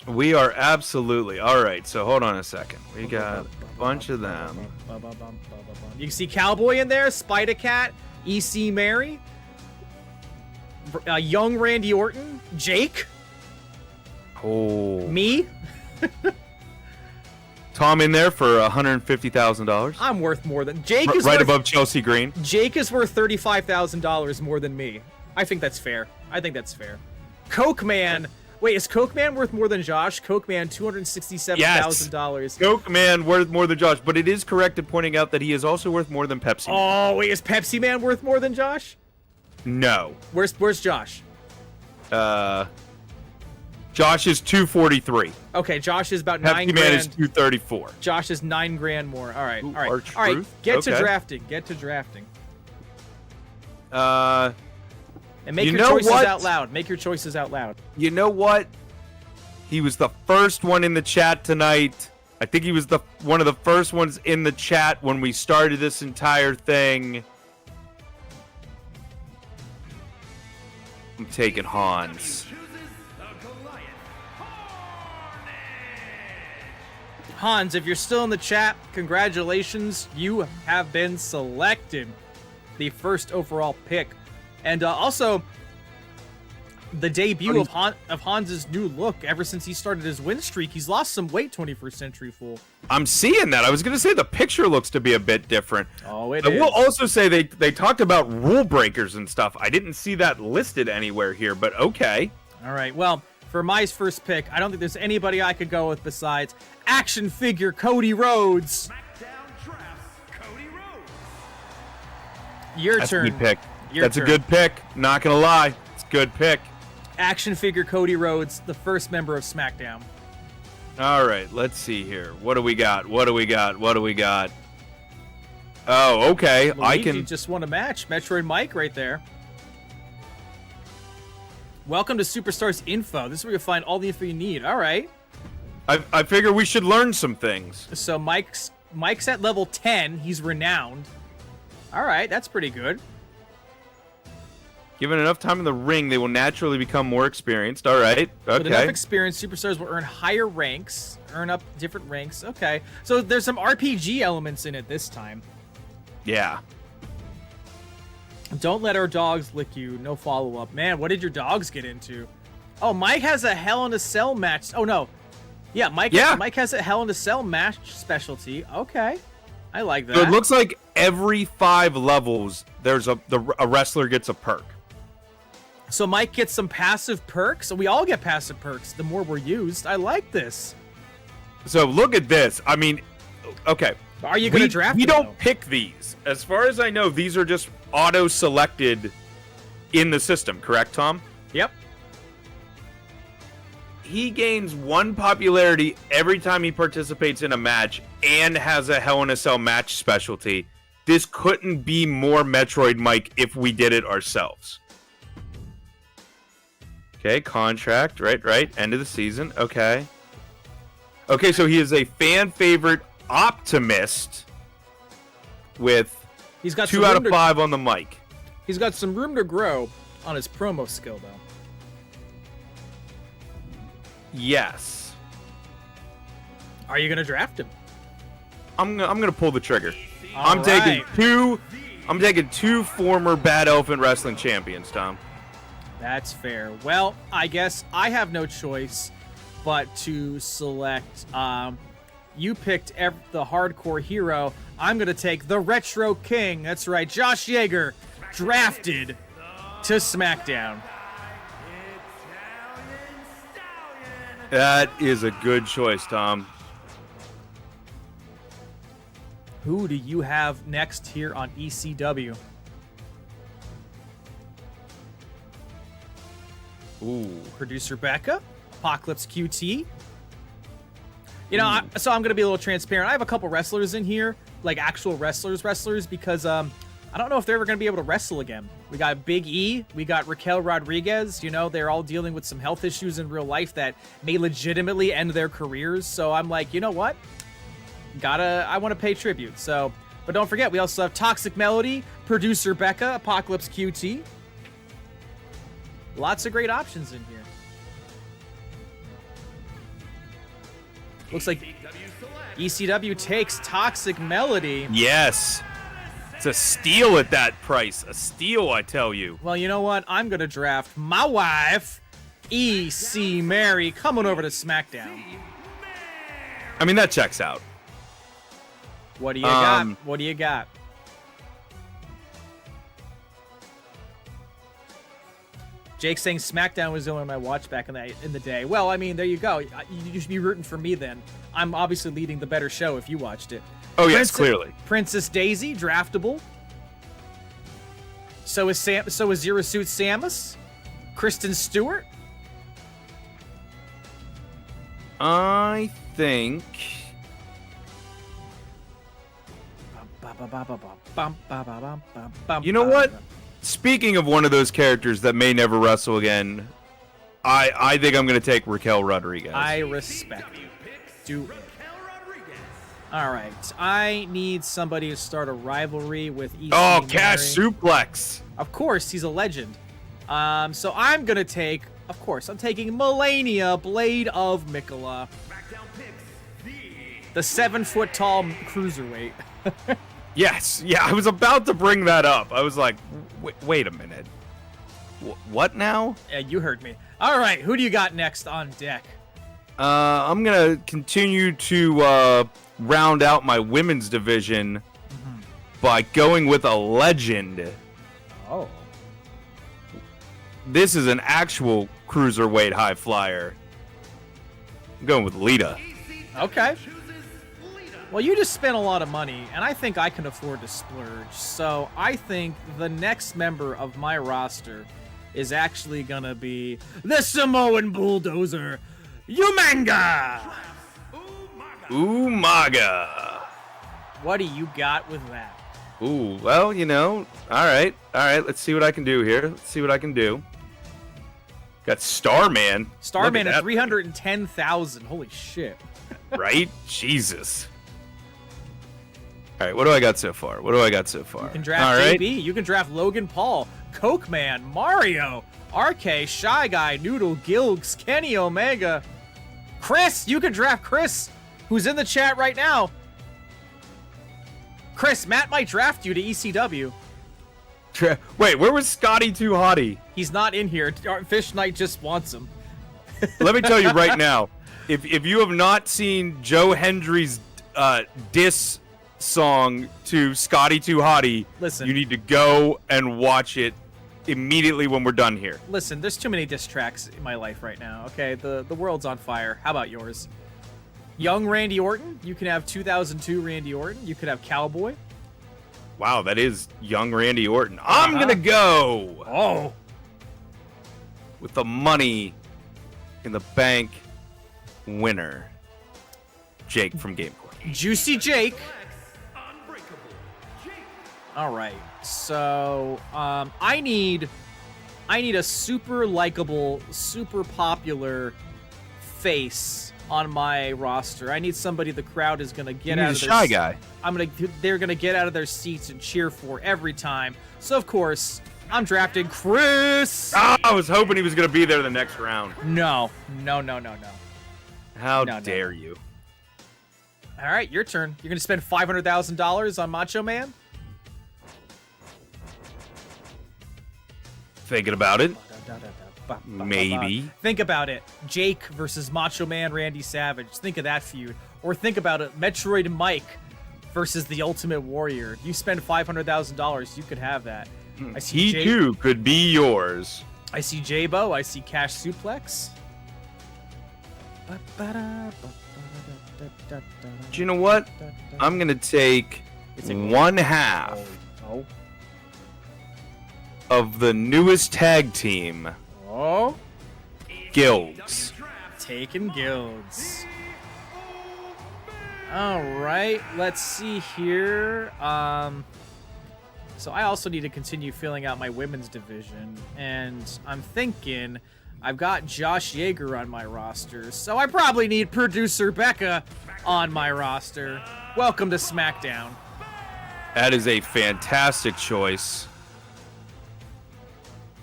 We are absolutely. All right, so hold on a second. We got a bunch of them. You can see Cowboy in there, Spider-Cat, EC Mary, young Randy Orton, Jake. Oh. Me. Thom in there for $150,000. I'm worth more than Jake. Above Chelsea Green. Jake is worth $35,000 more than me. I think that's fair. Coke Man. Wait, is Coke Man worth more than Josh? Coke Man, $267,000. Yes. Coke Man worth more than Josh, but it is correct in pointing out that he is also worth more than Pepsi Man. Oh, wait, is Pepsi Man worth more than Josh? No. Where's Josh? Josh is $243. Okay, Josh is about $9,000. Pepsi Man is $234. Josh is $9,000 more. All right, Ooh, all right. Get to drafting. And make your choices out loud. Make your choices out loud. You know what? He was the first one in the chat tonight. I think he was one of the first ones in the chat when we started this entire thing. I'm taking Hans. Hans, if you're still in the chat, congratulations. You have been selected. The first overall pick. And also, the debut of Hans's new look ever since he started his win streak. He's lost some weight, 21st Century Fool. I'm seeing that. I was going to say the picture looks to be a bit different. Oh, it is. I will also say they talked about rule breakers and stuff. I didn't see that listed anywhere here, but okay. All right, well, for my first pick, I don't think there's anybody I could go with besides action figure Cody Rhodes. SmackDown drafts Cody Rhodes. Your turn. That's a good pick. That's a good pick. Not gonna lie, it's a good pick. Action figure Cody Rhodes, the first member of SmackDown. All right, let's see here. What do we got? Oh, okay. You just won a match. Metroid Mike right there. Welcome to Superstars Info. This is where you'll find all the info you need. All right. I figure we should learn some things. So Mike's at level 10. He's renowned. All right, that's pretty good. Given enough time in the ring, they will naturally become more experienced. All right. Okay. With enough experience, superstars will earn higher ranks, earn up different ranks. Okay. So there's some RPG elements in it this time. Yeah. Don't let our dogs lick you. No follow-up. Man, what did your dogs get into? Oh, Mike has a Hell in a Cell match. Oh, no. Yeah, Mike has a Hell in a Cell match specialty. Okay. I like that. So it looks like every 5 levels, there's a wrestler gets a perk. So Mike gets some passive perks. So we all get passive perks the more we're used. I like this. So look at this. I mean, okay. Are you going to draft We them, don't though? pick these. As far as I know, these are just auto-selected in the system, correct, Tom? Yep. He gains 1 popularity every time he participates in a match and has a Hell in a Cell match specialty. This couldn't be more Metroid Mike if we did it ourselves. Okay, contract, right. End of the season, okay. Okay, so he is a fan favorite optimist with He's got 2 out of 5 on the mic. He's got some room to grow on his promo skill, though. Yes. Are you going to draft him? I'm gonna pull the trigger. All I'm right. taking 2 former Bad Elephant Wrestling champions, Tom. That's fair. Well, I guess I have no choice but to select. You picked the hardcore hero. I'm going to take the Retro King. That's right. Josh Yeager, drafted to SmackDown. That is a good choice, Tom. Who do you have next here on ECW? Ooh. Producer Becca, Apocalypse QT. You know, so I'm going to be a little transparent. I have a couple wrestlers in here, like actual wrestlers, because I don't know if they're ever going to be able to wrestle again. We got Big E, we got Raquel Rodriguez. You know, they're all dealing with some health issues in real life that may legitimately end their careers. So I'm like, you know what? I want to pay tribute. So, but don't forget, we also have Toxic Melody, Producer Becca, Apocalypse QT. Lots of great options in here. Looks like ECW takes Toxic Melody. Yes. It's a steal at that price. A steal, I tell you. Well, you know what? I'm going to draft my wife, E.C. Mary, coming over to SmackDown. I mean, that checks out. What do you got? What do you got? Jake saying SmackDown was the only one I watched back in the day. Well, I mean, there you go. You should be rooting for me then. I'm obviously leading the better show if you watched it. Oh, yes, clearly. Princess Daisy, draftable. So is Zero Suit Samus. Kristen Stewart. I think... You know what? Speaking of one of those characters that may never wrestle again, I think I'm going to take Raquel Rodriguez. I respect you. Do it. All right. I need somebody to start a rivalry with EC Oh, Cash Mary. Suplex. Of course, he's a legend. So I'm going to take, of course, I'm taking Melania, Blade of Mikola. The 7-foot-tall cruiserweight. Yes. Yeah, I was about to bring that up. I was like, wait a minute. What now? Yeah, you heard me. All right, who do you got next on deck? I'm going to continue to round out my women's division by going with a legend. Oh. This is an actual cruiserweight high flyer. I'm going with Lita. Okay. Well, you just spent a lot of money, and I think I can afford to splurge. So I think the next member of my roster is actually going to be the Samoan Bulldozer, Umanga. Umaga. What do you got with that? Ooh, well, you know, all right. Let's see what I can do here. Got Starman. Starman at 310,000. Holy shit. Right? Jesus. All right, what do I got so far? You can draft JB. You can draft Logan Paul, Coke Man, Mario, RK, Shy Guy, Noodle, Gilgs, Kenny Omega. Chris, you can draft Chris, who's in the chat right now. Chris, Matt might draft you to ECW. Wait, where was Scotty Too Hottie? He's not in here. Fish Knight just wants him. Let me tell you right now, if you have not seen Joe Hendry's diss song to Scotty Too Hottie, Listen. you need to go and watch it immediately when we're done here. Listen, there's too many diss tracks in my life right now, okay? The world's on fire. How about yours? Young Randy Orton? You can have 2002 Randy Orton. You could have Cowboy. Wow, that is young Randy Orton. I'm going to go Oh. with the money in the bank winner, Jake from GameCore. Juicy Jake. All right. So, I need a super likable, super popular face on my roster. I need somebody the crowd is going to get out of their shy guy. They're going to get out of their seats and cheer for every time. So, of course, I'm drafting Chris. Oh, I was hoping he was going to be there the next round. No. How No. dare you? All right, your turn. You're going to spend $500,000 on Macho Man? Thinking about it. Maybe. Think about it. Jake versus Macho Man Randy Savage. Think of that feud. Or think about it. Metroid Mike versus the Ultimate Warrior. You spend $500,000, you could have that. I see He too could be yours. I see J-Bo. I see Cash Suplex. Do you know what? I'm going to take one half Oh. of the newest tag team, Oh. Guilds. Taking Guilds. All right, let's see here. So I also need to continue filling out my women's division, and I'm thinking I've got Josh Yeager on my roster, so I probably need producer Becca on my roster. Welcome to SmackDown. That is a fantastic choice.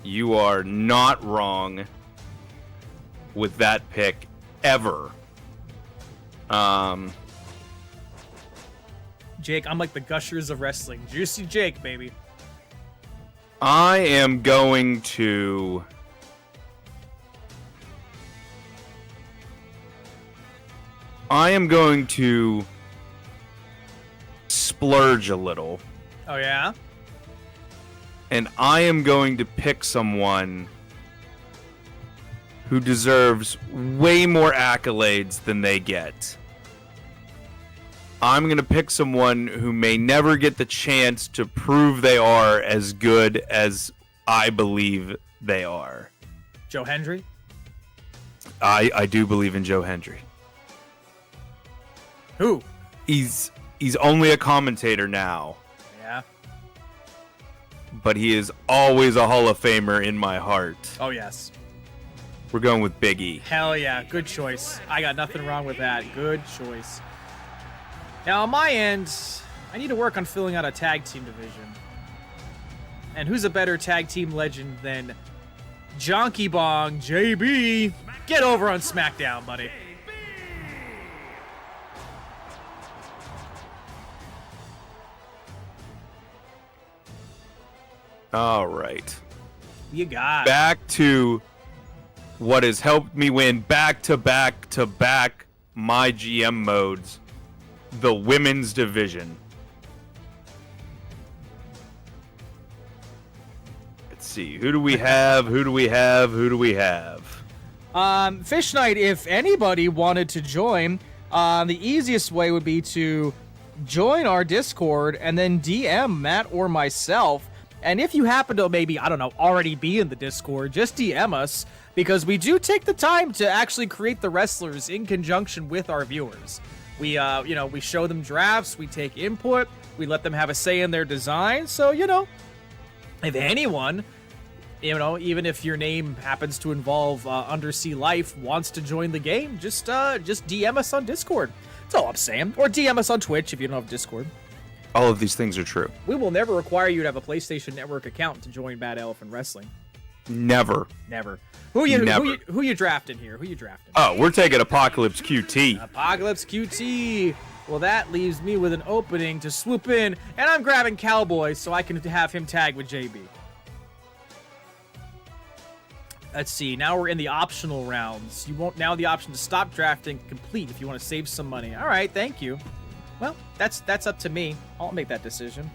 You are not wrong with that pick ever. Jake, I'm like the Gushers of wrestling. Juicy Jake, baby. I am going to splurge a little. Oh, yeah? And I am going to pick someone who deserves way more accolades than they get. I'm going to pick someone who may never get the chance to prove they are as good as I believe they are. Joe Hendry? I do believe in Joe Hendry. Who? He's only a commentator now, Yeah. but he is always a Hall of Famer in my heart. Oh, yes. We're going with Big E. Hell yeah. Good choice. I got nothing wrong with that. Good choice. Now, on my end, I need to work on filling out a tag team division. And who's a better tag team legend than Jonky Bong JB? Get over on SmackDown, buddy. All right. You got it. Back to what has helped me win back-to-back-to-back MyGM modes, the women's division. Let's see. Who do we have? Fish Knight, if anybody wanted to join, the easiest way would be to join our Discord and then DM Matt or myself. And if you happen to maybe, I don't know, already be in the Discord, just DM us, because we do take the time to actually create the wrestlers in conjunction with our viewers. We, we show them drafts, we take input, we let them have a say in their design. So, if anyone, even if your name happens to involve Undersea Life, wants to join the game, just DM us on Discord. That's all I'm saying. Or DM us on Twitch if you don't have Discord. All of these things are true. We will never require you to have a PlayStation Network account to join Bad Elephant Wrestling. Never. Who you drafting here? Who you drafting? Oh, we're taking Apocalypse QT. Apocalypse QT. Well, that leaves me with an opening to swoop in, and I'm grabbing Cowboy so I can have him tag with JB. Let's see. Now we're in the optional rounds. You won't now the option to stop drafting complete if you want to save some money. All right, thank you. Well, that's up to me. I'll make that decision.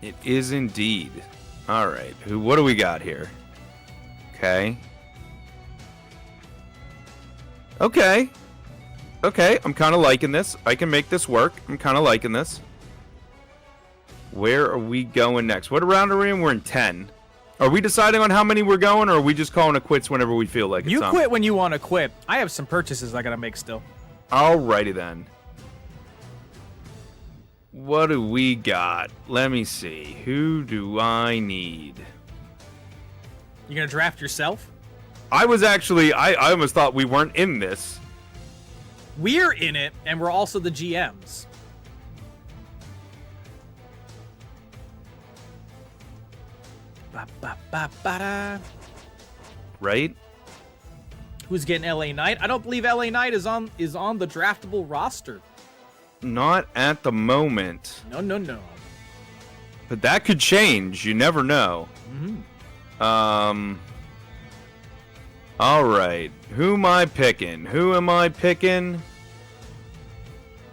It is indeed. All right. What do we got here? Okay. Okay. I'm kind of liking this. I can make this work. I'm kind of liking this. Where are we going next? What round are we in? We're in 10. Are we deciding on how many we're going, or are we just calling it quits whenever we feel like it? You quit when you want to quit. I have some purchases I gotta make still. Alrighty then. What do we got? Let me see. Who do I need? You gonna draft yourself? I was actually, I almost thought we weren't in this. We're in it, and we're also the GMs. Ba-ba-ba-ba-da. Right? Who's getting LA Knight? I don't believe LA Knight is on the draftable roster. Not at the moment. No. But that could change. You never know. Mm-hmm. All right. Who am I picking?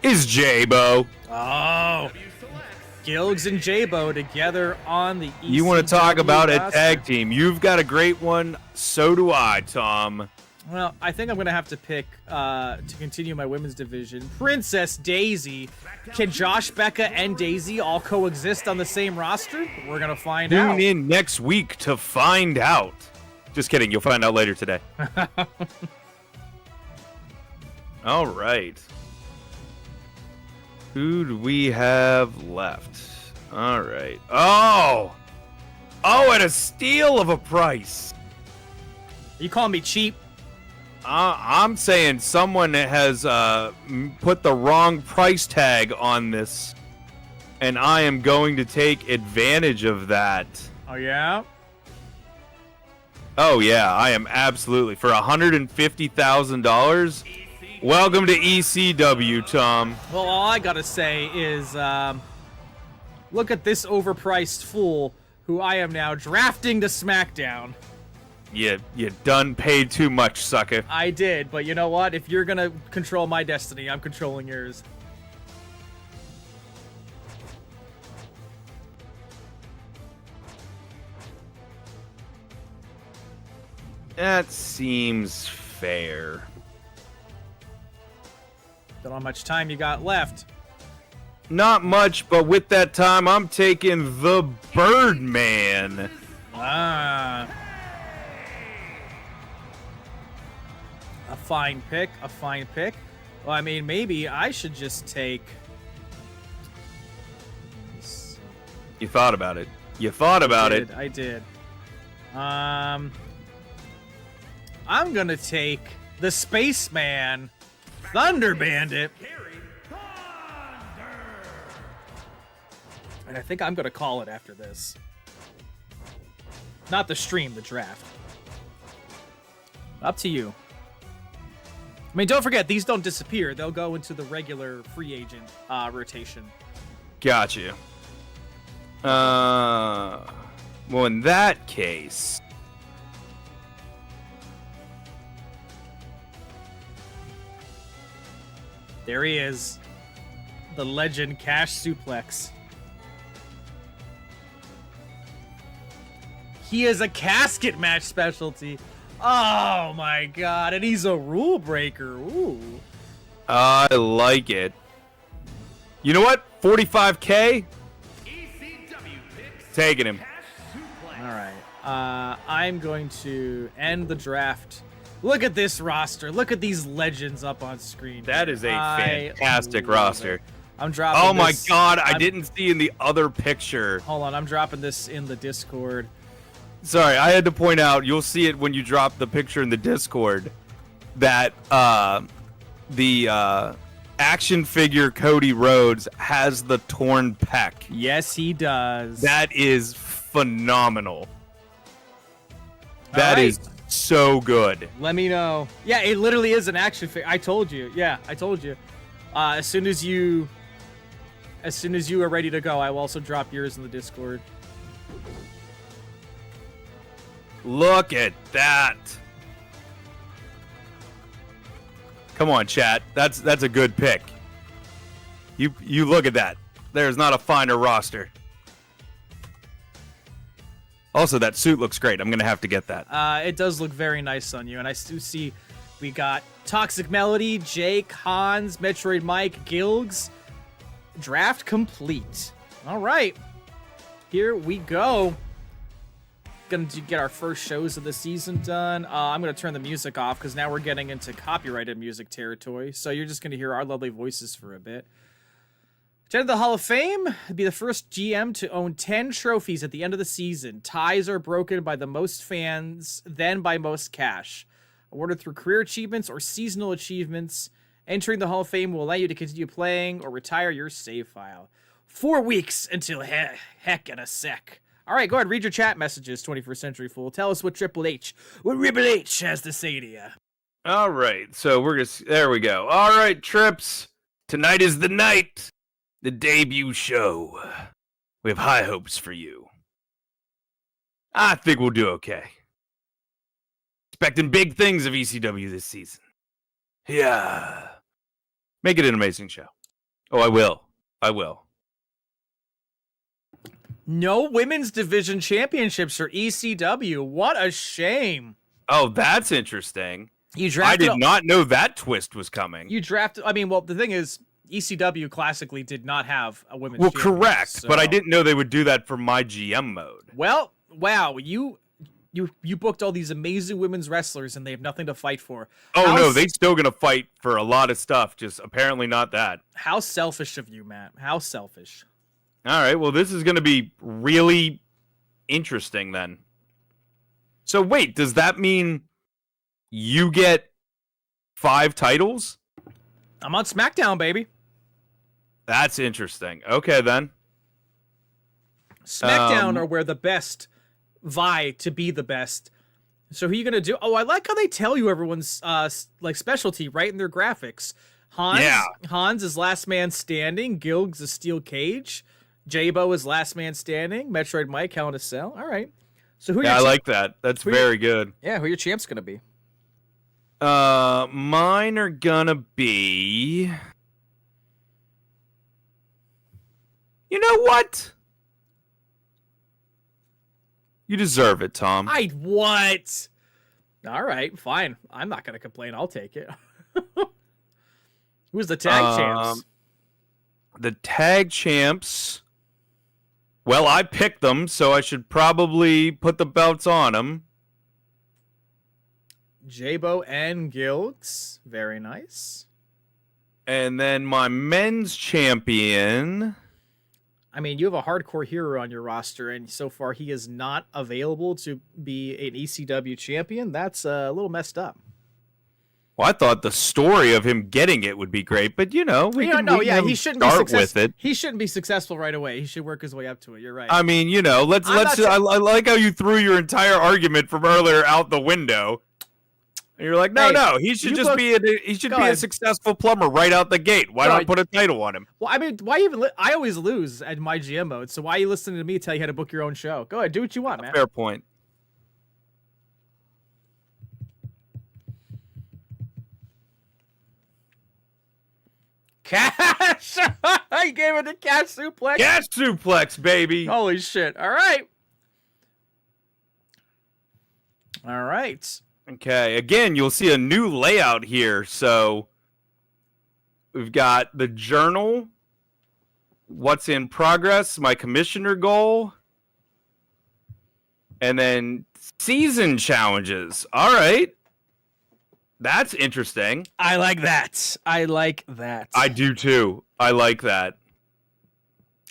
Is J-Bo. Oh. Gilgs and J-Bo together on the ECW You want to talk about roster. a tag team. You've got a great one. So do I, Tom. Well, I think I'm going to have to pick, to continue my women's division, Princess Daisy. Can Josh, Becca, and Daisy all coexist on the same roster? We're going to find out. Tune in next week to find out. Just kidding. You'll find out later today. All right. Who do we have left? All right. Oh, at a steal of a price. You calling me cheap? I'm saying someone has put the wrong price tag on this, and I am going to take advantage of that. Oh, yeah? Oh, yeah, I am absolutely. For $150,000, welcome to ECW, Tom. Well, all I got to say is, look at this overpriced fool who I am now drafting to SmackDown. You done paid too much, sucker. I did, but you know what? If you're going to control my destiny, I'm controlling yours. That seems fair. Don't know how much time you got left. Not much, but with that time, I'm taking the Birdman. Ah. A fine pick. Well, I mean, maybe I should just take... You thought about it. I did. I'm gonna take the Spaceman, Thunder Bandit. And I think I'm gonna call it after this. Not the stream, the draft. Up to you. I mean, don't forget, these don't disappear. They'll go into the regular free agent rotation. Got you. Well, in that case... There he is. The legend Cash Suplex. He is a casket match specialty. Oh my god, and he's a rule breaker. Ooh. I like it. You know what? 45K? Taking him. Alright. I'm going to end the draft. Look at this roster. Look at these legends up on screen. That is a fantastic roster. It. I'm dropping Oh my this. god, I didn't see in the other picture. Hold on, I'm dropping this in the Discord. Sorry, I had to point out, you'll see it when you drop the picture in the Discord, that the action figure Cody Rhodes has the torn pec. Yes, he does. That is phenomenal. That right. is so good. Let me know. Yeah, it literally is an action figure. I told you. Yeah, I told you. As soon as you are ready to go, I will also drop yours in the Discord. Look at that. Come on, chat. That's a good pick. You look at that. There's not a finer roster. Also, that suit looks great. I'm gonna have to get that. It does look very nice on you, and I do see we got Toxic Melody, Jake, Hans, Metroid Mike, Gilgs. Draft complete. All right, here we go. Gonna get our first shows of the season done. I'm gonna turn the music off because now we're getting into copyrighted music territory. So you're just gonna hear our lovely voices for a bit. To enter the Hall of Fame, be the first GM to own 10 trophies at the end of the season. Ties are broken by the most fans, then by most cash. Awarded through career achievements or seasonal achievements. Entering the Hall of Fame will allow you to continue playing or retire your save file. 4 weeks until heck in a sec. All right, go ahead, read your chat messages, 21st Century Fool. Tell us what Triple H has to say to you. All right, so there we go. All right, Trips, tonight is the night. The debut show. We have high hopes for you. I think we'll do okay. Expecting big things of ECW this season. Yeah. Make it an amazing show. Oh, I will. No women's division championships for ECW. What a shame. Oh, that's interesting. I did not know that twist was coming. The thing is, ECW classically did not have a women's champion. Well, correct, so. But I didn't know they would do that for MyGM mode. Well, wow, you booked all these amazing women's wrestlers and they have nothing to fight for. No, they still gonna fight for a lot of stuff, just apparently not that. How selfish of you, Matt. How selfish. All right, well, this is gonna be really interesting then. So wait, does that mean you get 5 titles? I'm on SmackDown, baby. That's interesting. Okay, then. SmackDown are where the best vie to be the best. So who are you going to do? Oh, I like how they tell you everyone's specialty right in their graphics. Hans is last man standing. Gilgs is steel cage. J-Bo is last man standing. Metroid Mike, Hell in a Cell. All right. So who? I like that. That's very good. Yeah, who are your champs going to be? Mine are gonna be... You know what? You deserve it, Thom. What? All right, fine. I'm not gonna complain. I'll take it. Who's the tag champs? The tag champs... Well, I picked them, so I should probably put the belts on them. J-Bo and Gilgs. Very nice. And then my men's champion... I mean, you have a hardcore hero on your roster, and so far he is not available to be an ECW champion. That's a little messed up. Well, I thought the story of him getting it would be great, but he shouldn't with it. He shouldn't be successful right away. He should work his way up to it. You're right. I mean, let's. I like how you threw your entire argument from earlier out the window. And you're like, no, he should just be a successful plumber right out the gate. Why not put a title on him? Well, I mean, why even? I always lose at my GM mode, so why are you listening to me tell you how to book your own show? Go ahead, do what you want, man. Fair point. Cash! I gave it a cash suplex. Cash suplex, baby. Holy shit! All right. Okay, again, you'll see a new layout here. So we've got the journal, what's in progress, my commissioner goal, and then season challenges. All right. That's interesting. I like that. I do too. I like that.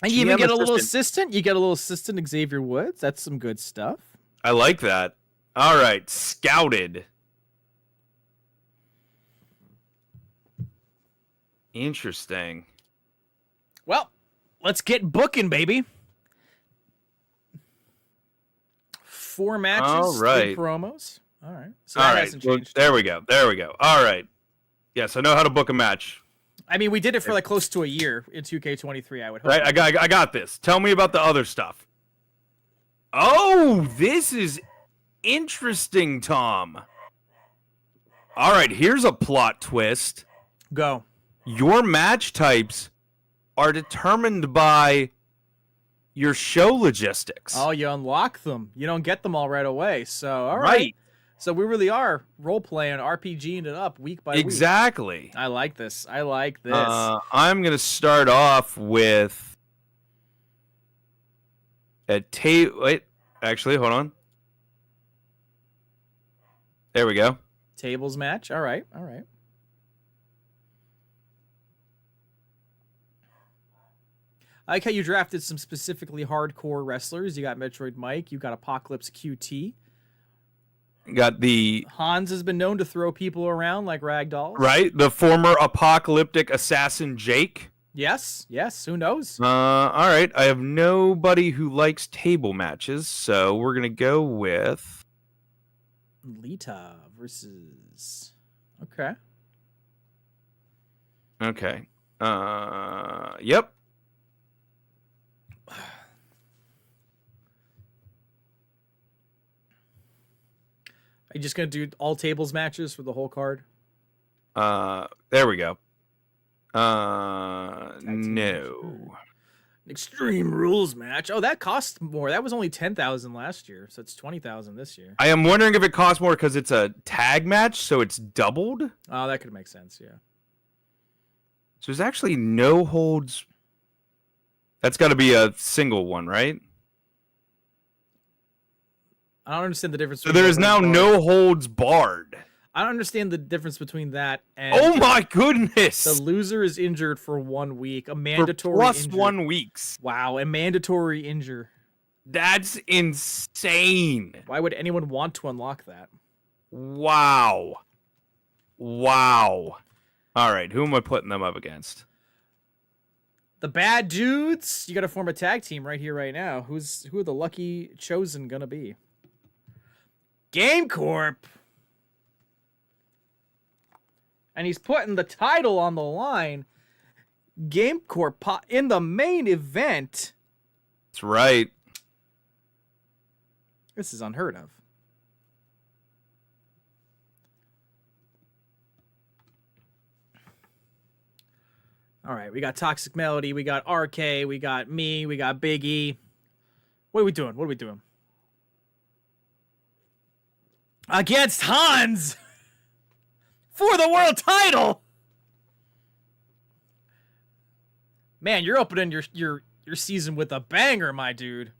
And you even get a little assistant. You get a little assistant, Xavier Woods. That's some good stuff. I like that. All right, scouted. Interesting. Well, let's get booking, baby. 4 matches, all right. 3 promos. All right. So that hasn't changed. Well, there we go. All right. Yes, I know how to book a match. I mean, we did it for like close to a year in 2K23, I would hope. Right, I got this. Tell me about the other stuff. Oh, this is interesting, Thom. All right, here's a plot twist. Go. Your match types are determined by your show logistics. Oh, you unlock them. You don't get them all right away. So, all right. Right. So we really are role-playing, RPGing it up week by week. Exactly. I like this. I like this. I'm going to start off with a wait, actually, hold on. There we go. Tables match. All right. All right. I like how you drafted some specifically hardcore wrestlers. You got Metroid Mike. You got Apocalypse QT. Got the Hans has been known to throw people around like rag dolls. right, the former apocalyptic assassin Jake. Yes. Yes. Who knows? All right. I have nobody who likes table matches, so we're gonna go with Lita versus. Okay. Okay. Yep. Are you just gonna do all tables matches for the whole card? There we go. Tag team match. No. Extreme Rules match. Oh, that cost more. That was only 10,000 last year, so it's 20,000 this year. I am wondering if it costs more because it's a tag match, so it's doubled. Oh, that could make sense. Yeah. So there's actually no holds. That's got to be a single one, right? I don't understand the difference. So there is now no holds barred. I don't understand the difference between that and. Oh my goodness! The loser is injured for 1 week. A For mandatory plus injury. 1 weeks. Wow, a mandatory injure. That's insane. Why would anyone want to unlock that? Wow. Wow. All right, who am I putting them up against? The bad dudes. You got to form a tag team right here, right now. Who are the lucky chosen gonna be? Game Corp. And he's putting the title on the line. Game Corp in the main event. That's right. This is unheard of. All right, we got Toxic Melody, we got RK, we got me, we got Big E. What are we doing? What are we doing? Against Hans for the world title. Man, you're opening your season with a banger, my dude.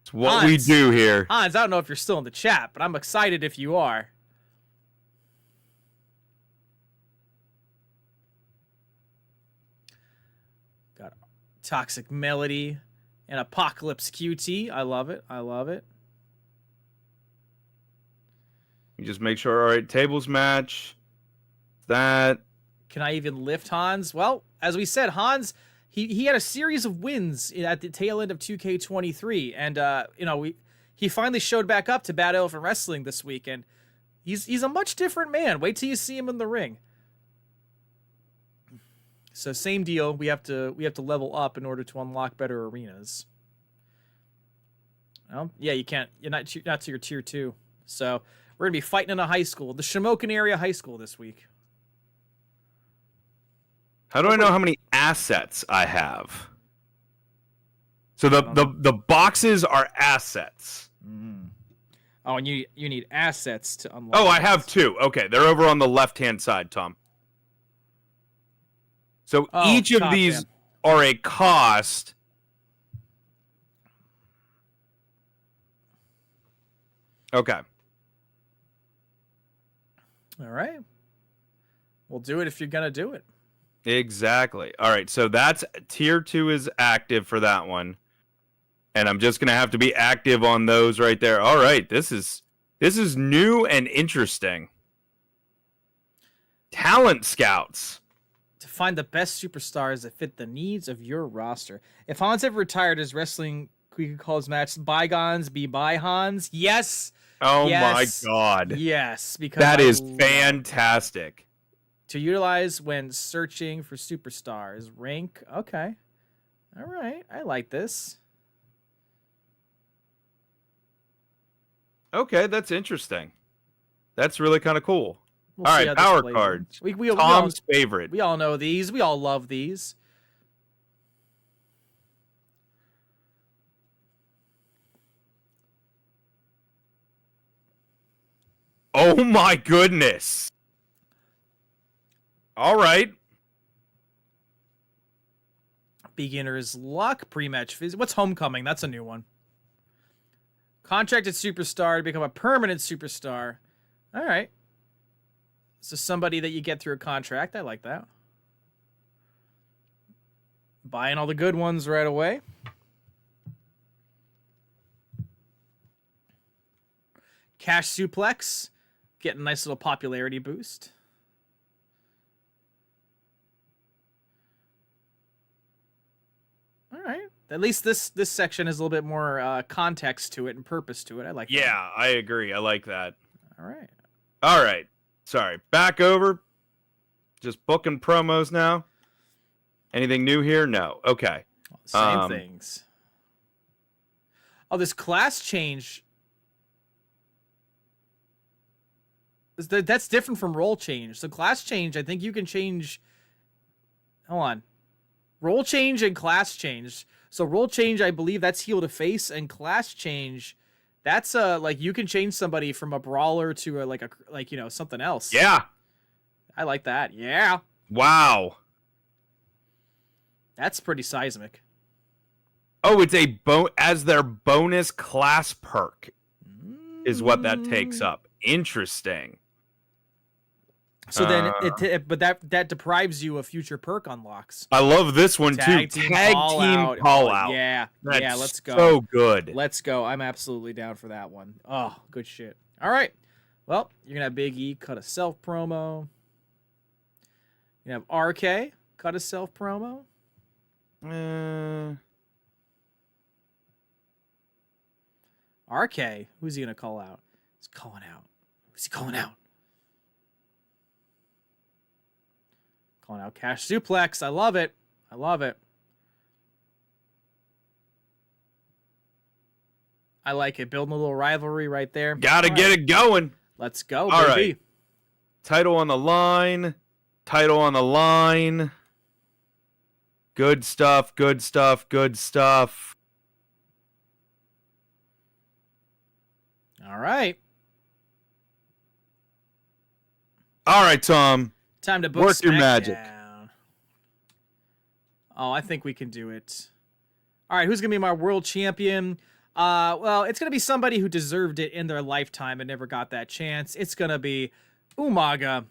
It's what Hans, we do here. Hans, I don't know if you're still in the chat, but I'm excited if you are. Got Toxic Melody and Apocalypse QT. I love it. I love it. You just make sure, all right, tables match. That. Can I even lift Hans? Well, as we said, Hans, he had a series of wins at the tail end of 2K23, and he finally showed back up to Bad Elephant Wrestling this week, and he's a much different man. Wait till you see him in the ring. So same deal. We have to level up in order to unlock better arenas. Well, yeah, you can't. You're not to your tier 2. So we're gonna be fighting in a high school, the Shamokin area high school this week. How do I know how many assets I have? So the boxes are assets. Mm. Oh, and you need assets to unlock. Oh, I have 2. Okay, they're over on the left-hand side, Tom. So each of these are a cost. Okay. All right. We'll do it if you're gonna do it. Exactly. All right, so that's tier 2 is active for that one. And I'm just going to have to be active on those right there. All right, this is new and interesting. Talent scouts. To find the best superstars that fit the needs of your roster. If Hans ever retired his wrestling, we could call his match Bygones Be By Hans. Yes. Oh yes, my God. Yes, because that is fantastic. To utilize when searching for superstars. Rank. Okay. All right. I like this. Okay, that's interesting. That's really kind of cool. We'll all see right, how this power plays cards. out. Tom's favorite. We all know these. We all love these. Oh my goodness. All right. Beginner's luck, pre-match phys. What's homecoming? That's a new one. Contracted superstar to become a permanent superstar. All right. So somebody that you get through a contract. I like that. Buying all the good ones right away. Cash suplex. Getting a nice little popularity boost. All right. At least this section has a little bit more context to it and purpose to it. I like that. Yeah, I agree. I like that. All right. All right. Sorry. Back over. Just booking promos now. Anything new here? No. Okay. Same things. Oh, this class change. That's different from role change. So class change, I think you can change. Hold on. Role change and class change. So role change, I believe that's heel to face, and class change, that's like you can change somebody from a brawler to a something else. Yeah. I like that. Yeah. Wow. That's pretty seismic. Oh, it's as their bonus class perk is what that takes up. Interesting. So then, but that deprives you of future perk unlocks. I love this one Tag too. team Tag call team out. call Oh, out. Yeah, That's yeah. Let's go. So good. Let's go. I'm absolutely down for that one. Oh, good shit. All right. Well, you're gonna have Big E cut a self promo. You're gonna have RK cut a self promo. RK, who's he gonna call out? He's calling out. Who's he calling out? Calling out Cash Suplex. I love it. I love it. I like it. Building a little rivalry right there. Gotta get it going. Let's go, All baby. right. Title on the line. Title on the line. Good stuff. Good stuff. Good stuff. All right. All right, Tom. Time to book Work your magic. SmackDown. Oh, I think we can do it. All right, who's going to be my world champion? Well, it's going to be somebody who deserved it in their lifetime and never got that chance. It's going to be Umaga,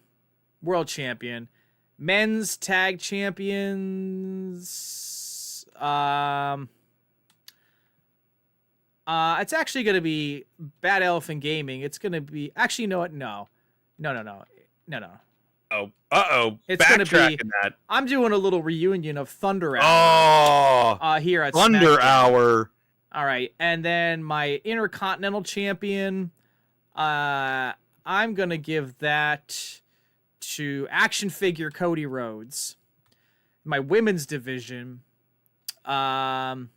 world champion. Men's tag champions. It's actually going to be Bad Elephant Gaming. It's going to be... Actually, you know what? No. No. Oh, uh-oh. It's going to be... That. I'm doing a little reunion of Thunder Hour. Oh. Here at Thunder SmackDown. Hour. All right. And then my Intercontinental Champion, I'm going to give that to action figure Cody Rhodes. My women's division, I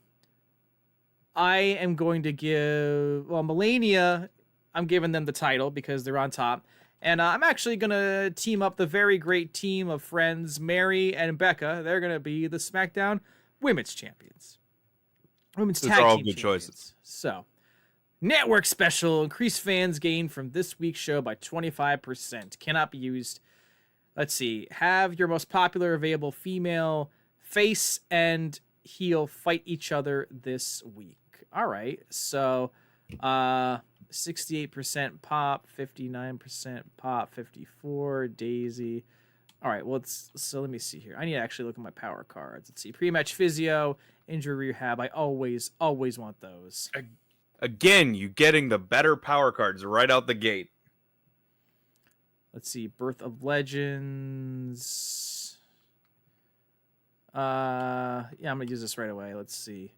am going to give... Well, Melania, I'm giving them the title because they're on top. And I'm actually going to team up the very great team of friends, Mary and Becca. They're going to be the SmackDown Women's Champions. Women's Those Tag are all Team good Champions. choices. So, network special. Increased fans gain from this week's show by 25%. Cannot be used. Let's see. Have your most popular available female face and heel fight each other this week. All right. So, 68% pop, 59% pop, 54 Daisy. All right, well, so let me see here. I need to actually look at my power cards. Let's see. Pre-match physio, injury rehab. I always want those. Again, you getting the better power cards right out the gate. Let's see. Birth of Legends. Yeah, I'm going to use this right away. Let's see.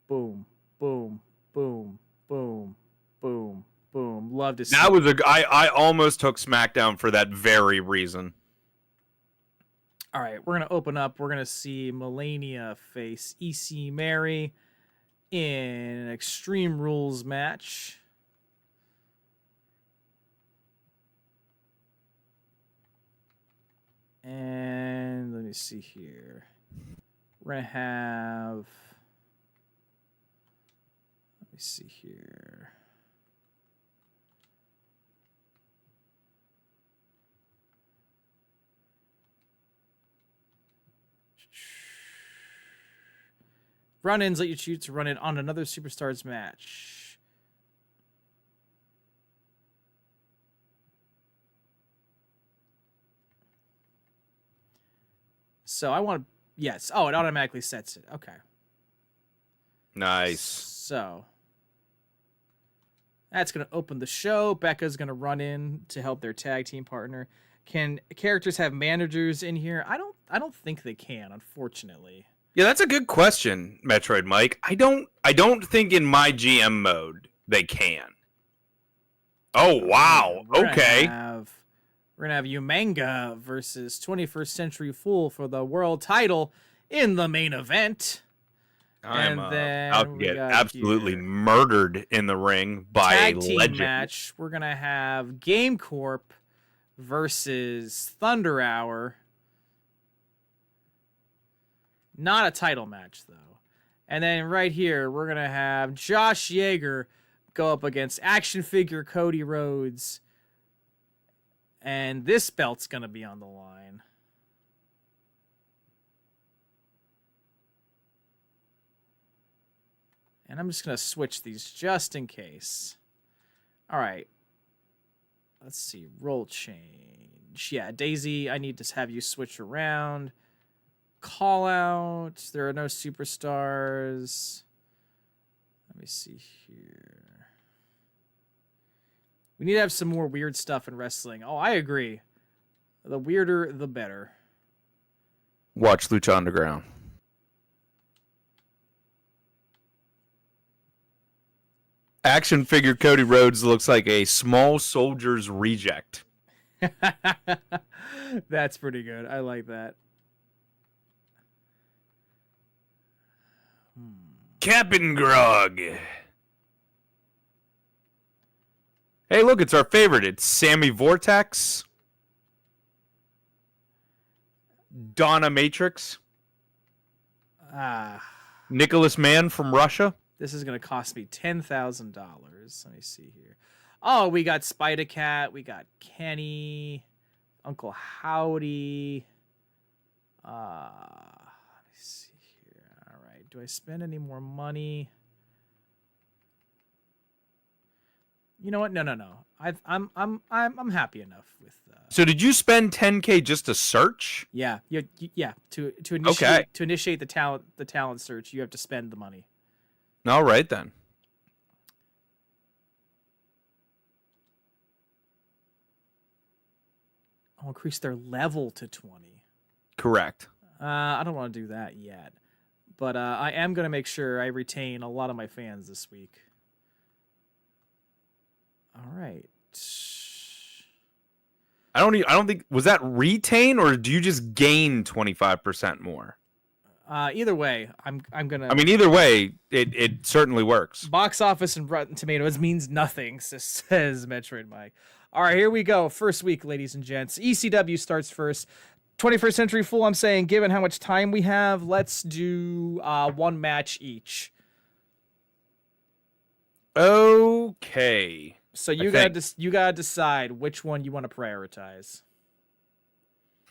Boom, boom, boom, boom, boom, boom. Love to see. That was I almost took SmackDown for that very reason. All right, we're going to open up. We're going to see Melania face EC Mary in an Extreme Rules match. And let me see here. We're going to have... Let me see here. Run-ins let you choose to run in on another Superstars match. So I want to... Yes. Oh, it automatically sets it. Okay. Nice. So that's going to open the show. Becca's going to run in to help their tag team partner. Can characters have managers in here? I don't think they can, unfortunately. Yeah, that's a good question, Metroid Mike. I don't think in MyGM mode they can. Oh wow. Okay. We're gonna have Umanga versus 21st Century Fool for the world title in the main event. I'm out to get absolutely murdered in the ring by tag team legend. Match. We're gonna have Game Corp versus Thunder Hour. Not a title match though. And then right here we're gonna have Josh Yeager go up against action figure Cody Rhodes. And this belt's gonna be on the line. And I'm just going to switch these just in case. All right. Let's see. Role change. Yeah, Daisy, I need to have you switch around. Call out. There are no superstars. Let me see here. We need to have some more weird stuff in wrestling. Oh, I agree. The weirder, the better. Watch Lucha Underground. Action figure Cody Rhodes looks like a small soldier's reject. That's pretty good. I like that. Captain Grog. Hey, look, it's our favorite. It's Sammy Vortex. Donna Matrix. Nicholas Mann from Russia. This is going to cost me $10,000. Let me see here. Oh, we got Spider-Cat. We got Kenny. Uncle Howdy. Let me see here. All right. Do I spend any more money? You know what? No. I'm happy enough with. So did you spend $10K just to search? Yeah. To initiate the talent search, you have to spend the money. All right, then. I'll increase their level to 20. Correct. I don't want to do that yet. But I am going to make sure I retain a lot of my fans this week. All right. I don't think... Was that retain, or do you just gain 25% more? Either way, I'm gonna. I mean, either way, it certainly works. Box office and Rotten Tomatoes means nothing, says Metroid Mike. All right, here we go. First week, ladies and gents. ECW starts first. 21st Century Fool. I'm saying, given how much time we have, let's do one match each. Okay. So you gotta decide which one you want to prioritize.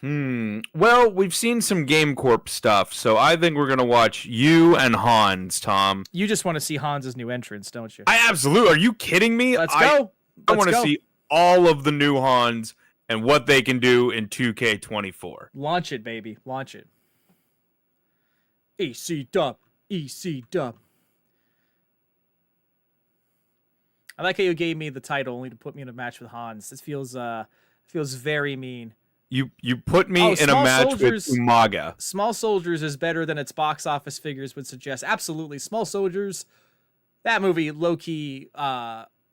Well, we've seen some Game Corp stuff, so I think we're gonna watch you and Hans, Tom. You just want to see Hans's new entrance, don't you? I absolutely. Are you kidding me? Let's go. I want to see all of the new Hans and what they can do in 2K24. Launch it, baby. Launch it. EC-Dub. I like how you gave me the title only to put me in a match with Hans. This feels very mean. You put me in a match with Umaga. Small Soldiers is better than its box office figures would suggest. Absolutely. Small Soldiers, that movie, low-key,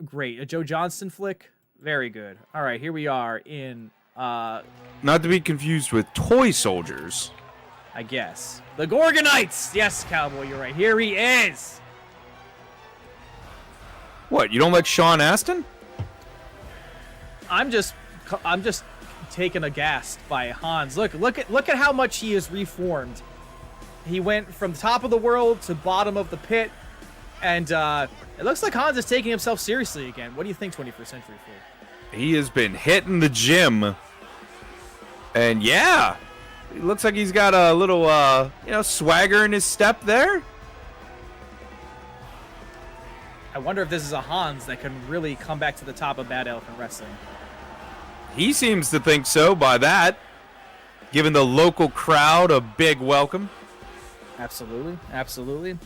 great. A Joe Johnston flick, very good. All right, here we are in... Not to be confused with Toy Soldiers. I guess. The Gorgonites! Yes, Cowboy, you're right. Here he is! What, you don't like Sean Astin? I'm just taken aghast by Hans. Look at how much he is reformed. He went from the top of the world to bottom of the pit, and it looks like Hans is taking himself seriously again. What do you think, 21st Century Fool? He has been hitting the gym, and yeah, It looks like he's got a little, swagger in his step there. I wonder if this is a Hans that can really come back to the top of Bad Elephant Wrestling. He seems to think so by that, giving the local crowd a big welcome. Absolutely, absolutely.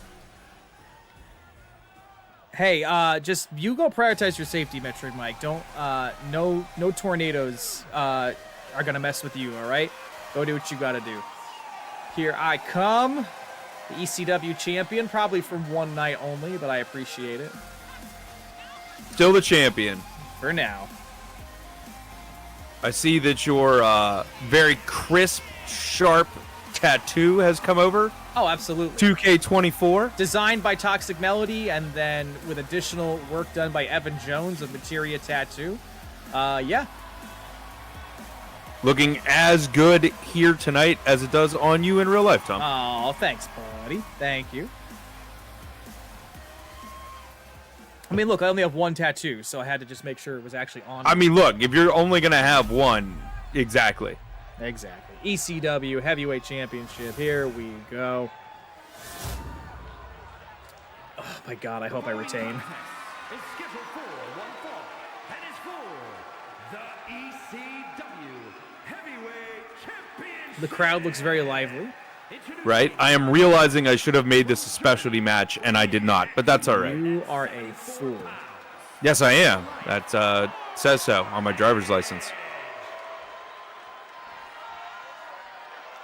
Hey, just you go prioritize your safety metric, Mike. Don't no tornadoes are gonna mess with you. All right, go do what you gotta do. Here I come, the ECW champion, probably from one night only, but I appreciate it. Still the champion for now. I see that your very crisp, sharp tattoo has come over. Oh, absolutely. 2K24. Designed by Toxic Melody, and then with additional work done by Evan Jones of Materia Tattoo. Yeah. Looking as good here tonight as it does on you in real life, Thom. Oh, thanks, buddy. Thank you. I mean, look, I only have one tattoo, so I had to just make sure it was actually on. I mean, look, if you're only going to have one, exactly. Exactly. ECW Heavyweight Championship. Here we go. Oh, my God. I hope I retain. It's scheduled for one fall, and it's for the ECW Heavyweight Championship. The crowd looks very lively. Right? I am realizing I should have made this a specialty match, and I did not, but that's all right. You are a fool. Yes, I am. That says so on my driver's license.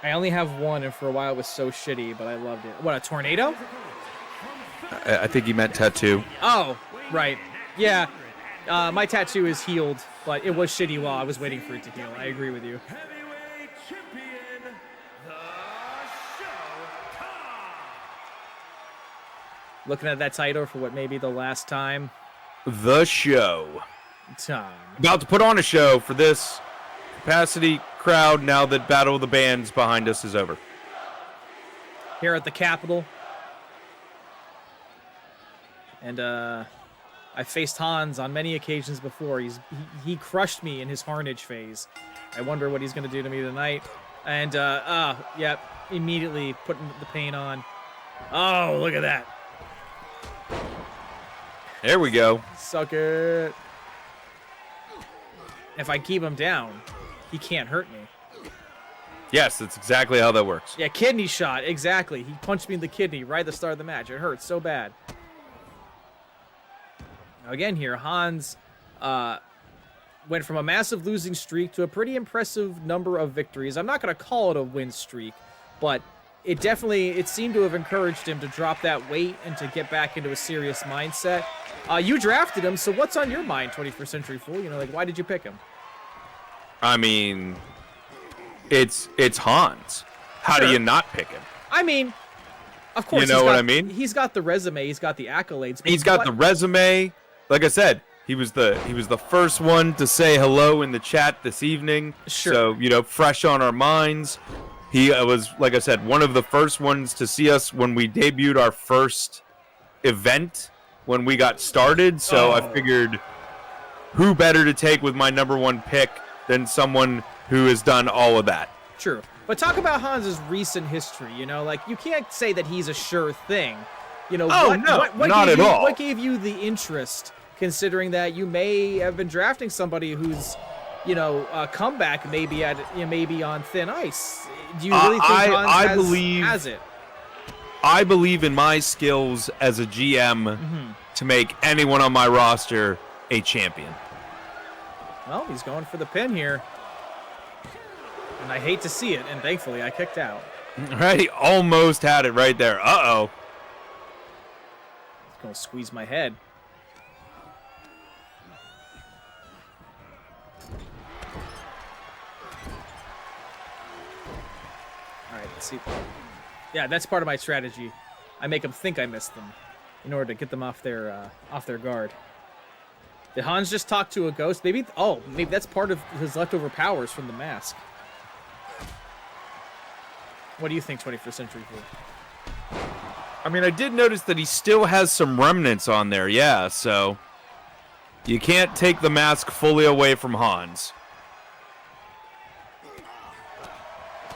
I only have one, and for a while it was so shitty, but I loved it. What, a tornado? I think he meant tattoo. Oh, right. Yeah, my tattoo is healed, but it was shitty while I was waiting for it to heal. I agree with you. Heavyweight champion, the show, Thom. Looking at that title for what may be the last time. The show. Thom. About to put on a show for this capacity crowd now that Battle of the Bands behind us is over. Here at the Capitol. And I faced Hans on many occasions before. He crushed me in his Harnage phase. I wonder what he's going to do to me tonight. And, yeah, immediately putting the paint on. Oh, look at that. There we go. Suck it. If I keep him down, he can't hurt me. Yes, that's exactly how that works. Yeah, kidney shot. Exactly. He punched me in the kidney right at the start of the match. It hurts so bad. Now again here, Hans went from a massive losing streak to a pretty impressive number of victories. I'm not going to call it a win streak, but it seemed to have encouraged him to drop that weight and to get back into a serious mindset. You drafted him, so what's on your mind, 21st Century Fool? You know, like, why did you pick him? I mean, it's Hans. How do you not pick him? I mean, of course. You know what I mean? He's got the resume. He's got the accolades. He's got the resume. Like I said, he was the first one to say hello in the chat this evening. Sure. So, fresh on our minds. He was, like I said, one of the first ones to see us when we debuted our first event when we got started. So I figured, who better to take with my number one pick than someone who has done all of that? True. But talk about Hans's recent history, like you can't say that he's a sure thing. Not at all. What gave you the interest, considering that you may have been drafting somebody whose, a comeback maybe on thin ice? Do you really think Hans has it? I believe in my skills as a GM to make anyone on my roster a champion. Well, he's going for the pin here. And I hate to see it, and thankfully I kicked out. Right, he almost had it right there. Uh-oh. He's going to squeeze my head. All right, let's see. Yeah, that's part of my strategy. I make them think I missed them in order to get them off their guard. Did Hans just talk to a ghost? Maybe that's part of his leftover powers from the mask. What do you think, 21st Century Fool? I mean, I did notice that he still has some remnants on there, yeah, so you can't take the mask fully away from Hans.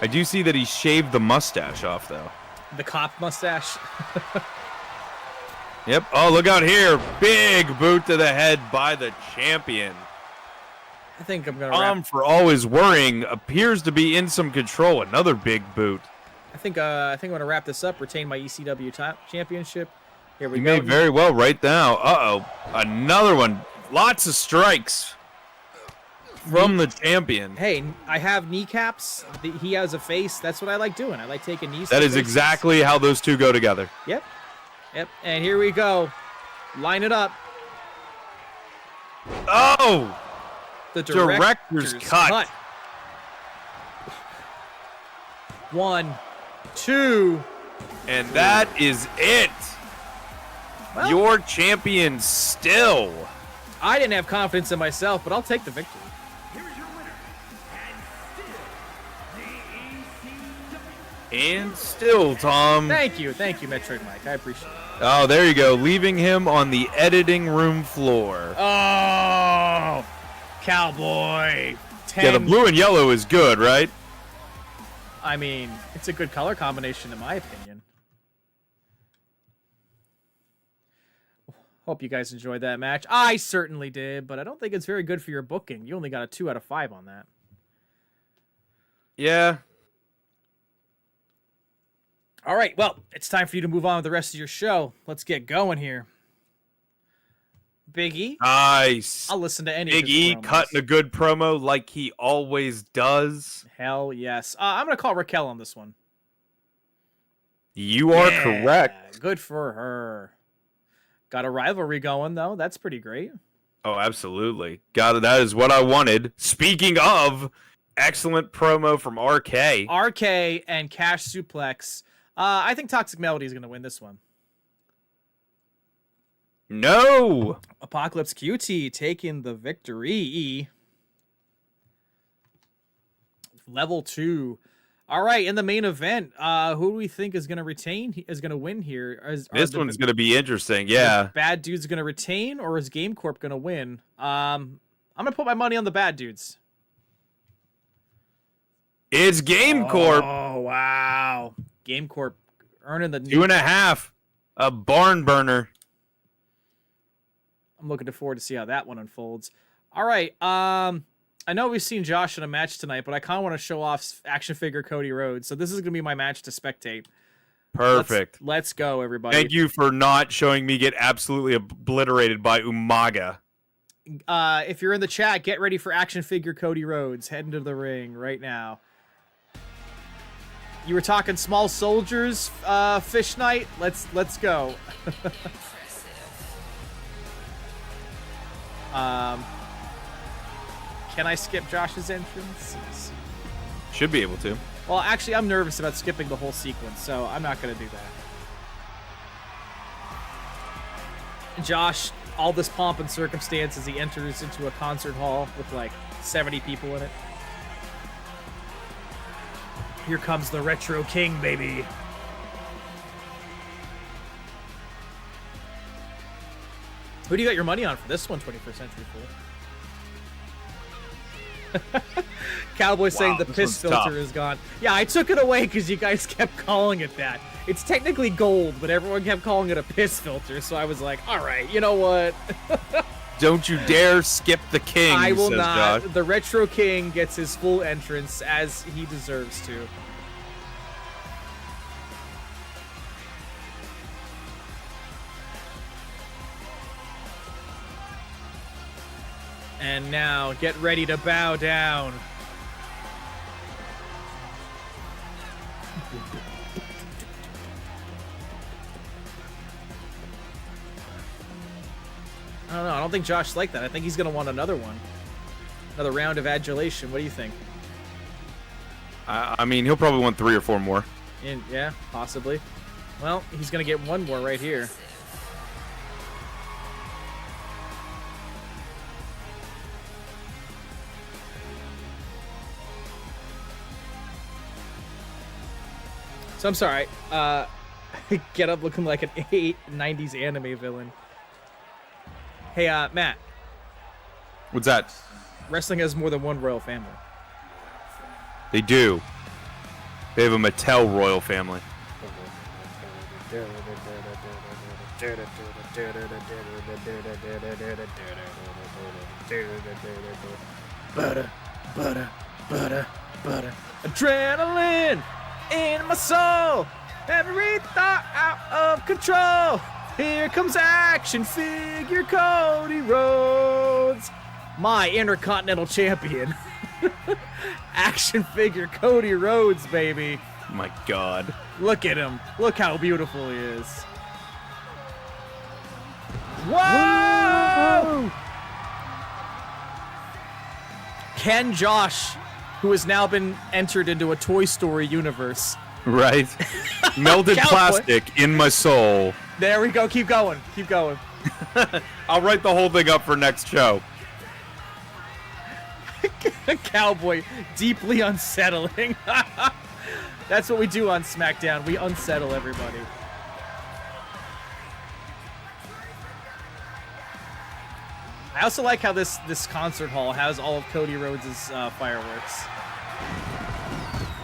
I do see that he shaved the mustache off, though. The cop mustache. Yep. Oh, look out here. Big boot to the head by the champion. I think I'm gonna. Thom, for all his worrying, appears to be in some control. Another big boot. I think I'm gonna wrap this up. Retain my ECW championship. Here we You go. may very well right now. Uh-oh. Another one. Lots of strikes from the champion. Hey, I have kneecaps. He has a face. That's what I like doing. I like taking knees. That to is faces. exactly how those two go together. Yep. Yep. And here we go. Line it up. Oh! The Director's cut. 1, 2. And that is it. Well, Your champion still. I didn't have confidence in myself, but I'll take the victory. Here is your winner, and still, the ECW. And still, Thom. Thank you, Metroid Mike. I appreciate it. Oh, there you go. Leaving him on the editing room floor. Oh, cowboy. 10. Yeah, the blue and yellow is good, right? I mean, it's a good color combination in my opinion. Hope you guys enjoyed that match. I certainly did, but I don't think it's very good for your booking. You only got a 2 out of 5 on that. Yeah. All right, well, it's time for you to move on with the rest of your show. Let's get going here. Big E. Nice. I'll listen to any Big of his E promos. cutting a good promo like he always does. Hell yes. I'm going to call Raquel on this one. You are Yeah, correct. Good for her. Got a rivalry going, though. That's pretty great. Oh, absolutely. Got it. That is what I wanted. Speaking of, excellent promo from RK. RK and Cash Suplex. I think Toxic Melody is going to win this one. No. Apocalypse QT taking the victory. Level 2. All right, in the main event, who do we think is going to retain? Is going to win here? This one's going to be interesting. Yeah. Bad Dudes going to retain, or is Game Corp going to win? I'm going to put my money on the Bad Dudes. It's Game Corp. Oh, wow. Game Corp earning the 2.5. A barn burner. I'm looking forward to see how that one unfolds. All right. I know we've seen Josh in a match tonight, but I kind of want to show off action figure Cody Rhodes. So this is going to be my match to spectate. Perfect. Let's go, everybody. Thank you for not showing me get absolutely obliterated by Umaga. If you're in the chat, get ready for action figure Cody Rhodes. Head into the ring right now. You were talking small soldiers, Fish Knight. Let's go. Can I skip Josh's entrance? Should be able to. Well, actually, I'm nervous about skipping the whole sequence, so I'm not going to do that. Josh, all this pomp and circumstance as he enters into a concert hall with like 70 people in it. Here comes the Retro King, baby. Who do you got your money on for this one, 21st Century Fool? Cowboy saying the this piss one's filter tough. is gone. Yeah, I took it away because you guys kept calling it that. It's technically gold, but everyone kept calling it a piss filter, so I was like, all right, you know what? Don't you dare skip the king, I will says not. Josh. The Retro King gets his full entrance as he deserves to. And now, get ready to bow down. I don't know. I don't think Josh liked that. I think he's going to want another one. Another round of adulation. What do you think? I mean, he'll probably want 3 or 4 more. Yeah, possibly. Well, he's going to get one more right here. So I'm sorry. Get up looking like an 90s anime villain. Hey, Matt. What's that? Wrestling has more than one royal family. They do. They have a Mattel royal family. Butter, butter, butter, butter. Adrenaline in my soul. Every thought out of control. Here comes action figure Cody Rhodes, my Intercontinental Champion. Action figure Cody Rhodes, baby. My God. Look at him. Look how beautiful he is. Whoa! Can Josh, who has now been entered into a Toy Story universe. Right? Melted Cowboy. plastic in my soul. There we go. Keep going. Keep going. I'll write the whole thing up for next show. Cowboy, deeply unsettling. That's what we do on SmackDown. We unsettle everybody. I also like how this concert hall has all of Cody Rhodes' fireworks.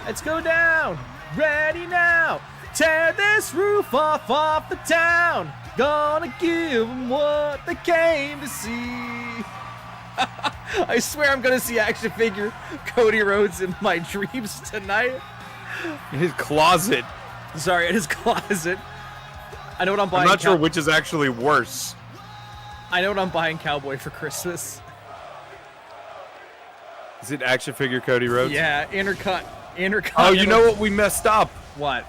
Let's go down. Ready now. Tear this roof off the town. Gonna give them what they came to see. I swear I'm gonna see action figure Cody Rhodes in my dreams tonight. In his closet. Sorry, in his closet. I know what I'm buying. I'm not sure which is actually worse. I know what I'm buying Cowboy for Christmas. Is it action figure Cody Rhodes? Yeah, intercut. Oh, you know what? We messed up. What?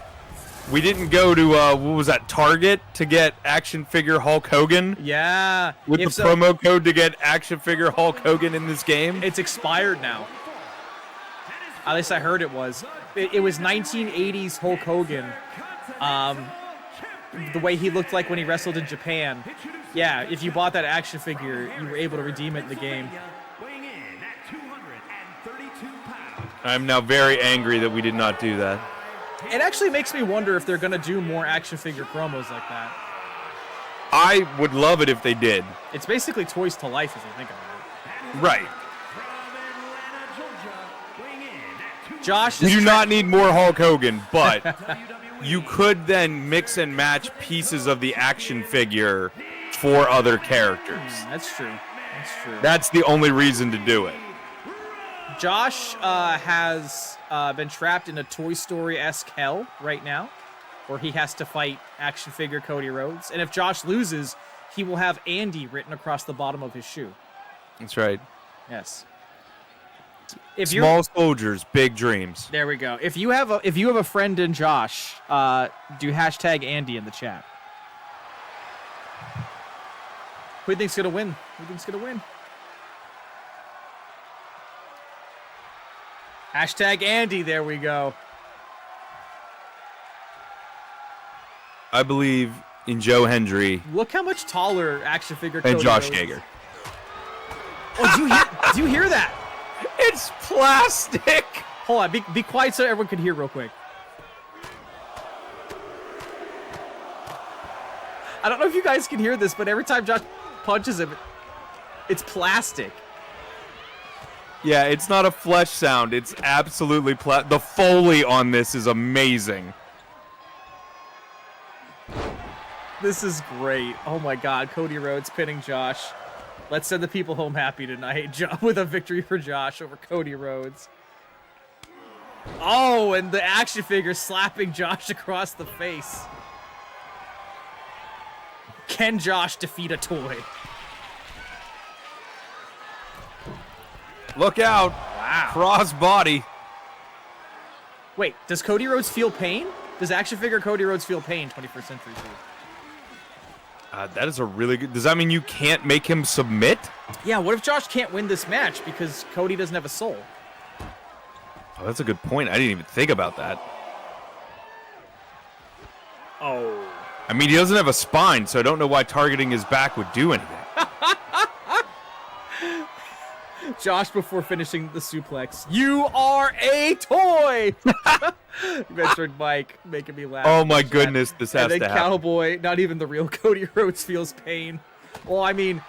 We didn't go to, what was that, Target to get action figure Hulk Hogan? Yeah. With the promo code to get action figure Hulk Hogan in this game? It's expired now. At least I heard it was. It was 1980s Hulk Hogan. The way he looked like when he wrestled in Japan. Yeah, if you bought that action figure, you were able to redeem it in the game. I'm now very angry that we did not do that. It actually makes me wonder if they're going to do more action figure promos like that. I would love it if they did. It's basically Toys to Life if you think about it. Right. Josh You is do not need more Hulk Hogan, but you could then mix and match pieces of the action figure for other characters. That's true. That's true. That's the only reason to do it. Josh has been trapped in a Toy Story-esque hell right now, where he has to fight action figure Cody Rhodes. And if Josh loses, he will have Andy written across the bottom of his shoe. That's right. Yes. If Small soldiers, big dreams. There we go. If you have a friend in Josh, do hashtag Andy in the chat. Who do you think's gonna win? Who do you think's gonna win? Hashtag Andy, there we go. I believe in Joe Hendry Look how much taller action figure and Cody Josh Rhodes is. Yeager. Oh, do you hear that? It's plastic. Hold on, be quiet so everyone can hear real quick. I don't know if you guys can hear this, but every time Josh punches him, it's plastic. Yeah, it's not a flesh sound. It's absolutely the Foley on this is amazing. This is great. Oh my God, Cody Rhodes pinning Josh. Let's send the people home happy tonight with a victory for Josh over Cody Rhodes. Oh, and the action figure slapping Josh across the face. Can Josh defeat a toy? Look out. Wow. Cross body. Wait, does Cody Rhodes feel pain? Does action figure Cody Rhodes feel pain, 21st Century Food? That is a really good... Does that mean you can't make him submit? Yeah, what if Josh can't win this match because Cody doesn't have a soul? Oh, that's a good point. I didn't even think about that. Oh. I mean, he doesn't have a spine, so I don't know why targeting his back would do anything. Josh, before finishing the suplex, you are a toy! You mentioned Mike, making me laugh. Oh my goodness, this has and then to happen. Cowboy, not even the real Cody Rhodes feels pain. Well, I mean,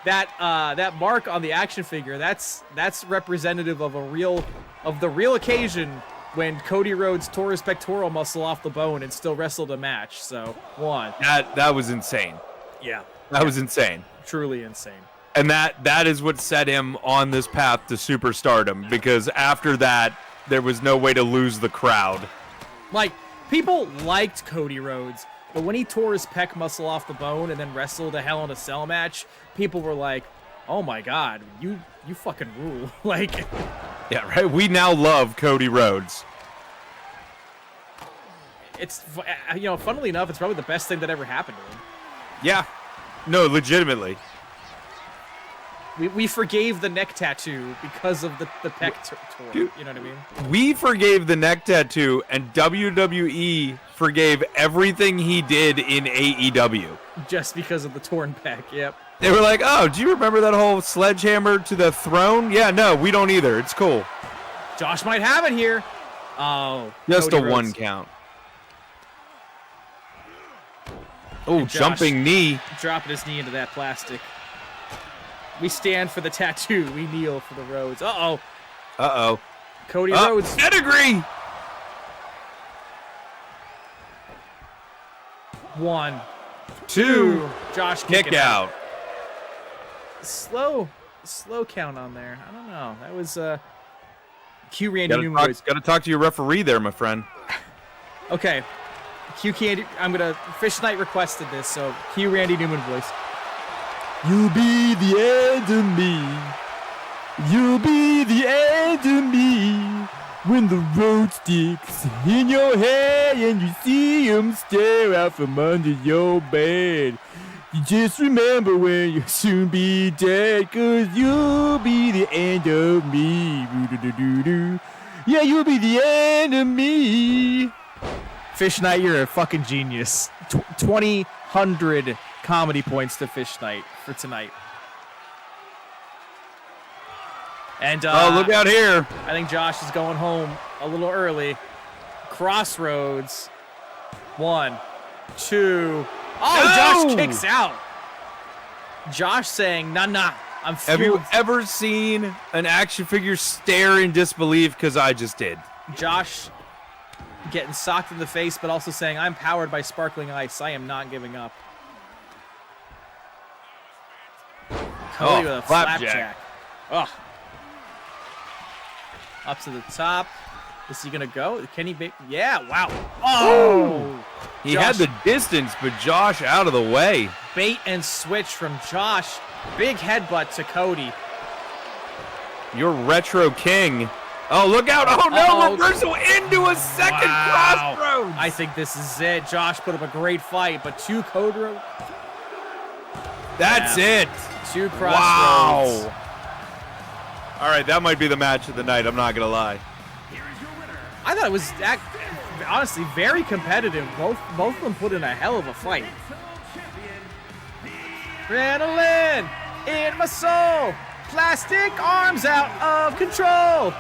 that mark on the action figure, that's representative of the real occasion when Cody Rhodes tore his pectoral muscle off the bone and still wrestled a match. So, 1. That was insane. Yeah. That was insane. Truly insane. And that is what set him on this path to superstardom, because after that, there was no way to lose the crowd. Like, people liked Cody Rhodes, but when he tore his pec muscle off the bone and then wrestled a Hell in a Cell match, people were like, oh my god, you fucking rule. Like... Yeah, right? We now love Cody Rhodes. It's, funnily enough, it's probably the best thing that ever happened to him. Yeah. No, legitimately. We forgave the neck tattoo because of the pec tour. Dude, you know what I mean? We forgave the neck tattoo, and WWE forgave everything he did in AEW. Just because of the torn pec, yep. They were like, oh, do you remember that whole sledgehammer to the throne? Yeah, no, we don't either. It's cool. Josh might have it here. Oh. Just Cody a Rhodes. 1 count. Oh, jumping knee. Dropping his knee into that plastic. We stand for the tattoo. We kneel for the Rhodes. Uh-oh. Uh-oh. Cody Rhodes. Pedigree! 1, 2. Josh Kick out. Slow count on there. I don't know. That was Q Randy Newman voice. Gotta talk to your referee there, my friend. Okay. Q Candy. I'm gonna. Fish Knight requested this, so Q Randy Newman voice. You'll be the end of me. You'll be the end of me when the road sticks in your hair and you see him stare out from under your bed. You just remember when you'll soon be dead, 'cause you'll be the end of me. Yeah, you'll be the end of me. Fish Knight, you're a fucking genius. 2,000 comedy points to Fish Knight for tonight. And Oh, look out here. I think Josh is going home a little early. Crossroads. 1, 2. Oh, No! Josh kicks out. Josh saying, nah, I'm Have you fueled. ever seen an action figure stare in disbelief? Because I just did. Josh getting socked in the face, but also saying, I'm powered by sparkling ice. I am not giving up. Cody with a flapjack. Ugh. Up to the top. Is he going to go? Can he make... Yeah, wow. Oh! He Josh- had the distance, but Josh out of the way. Bait and switch from Josh. Big headbutt to Cody. You're retro king. Oh, look out. Oh, no. Uh-oh. Reversal into a second Wow. crossroads. I think this is it. Josh put up a great fight, but 2 Cody Rhodes. That's it. 2 crossroads. Wow. All right, that might be the match of the night. I'm not going to lie. I thought it was honestly very competitive. Both of them put in a hell of a fight. Adrenaline in my soul. Plastic arms out of control.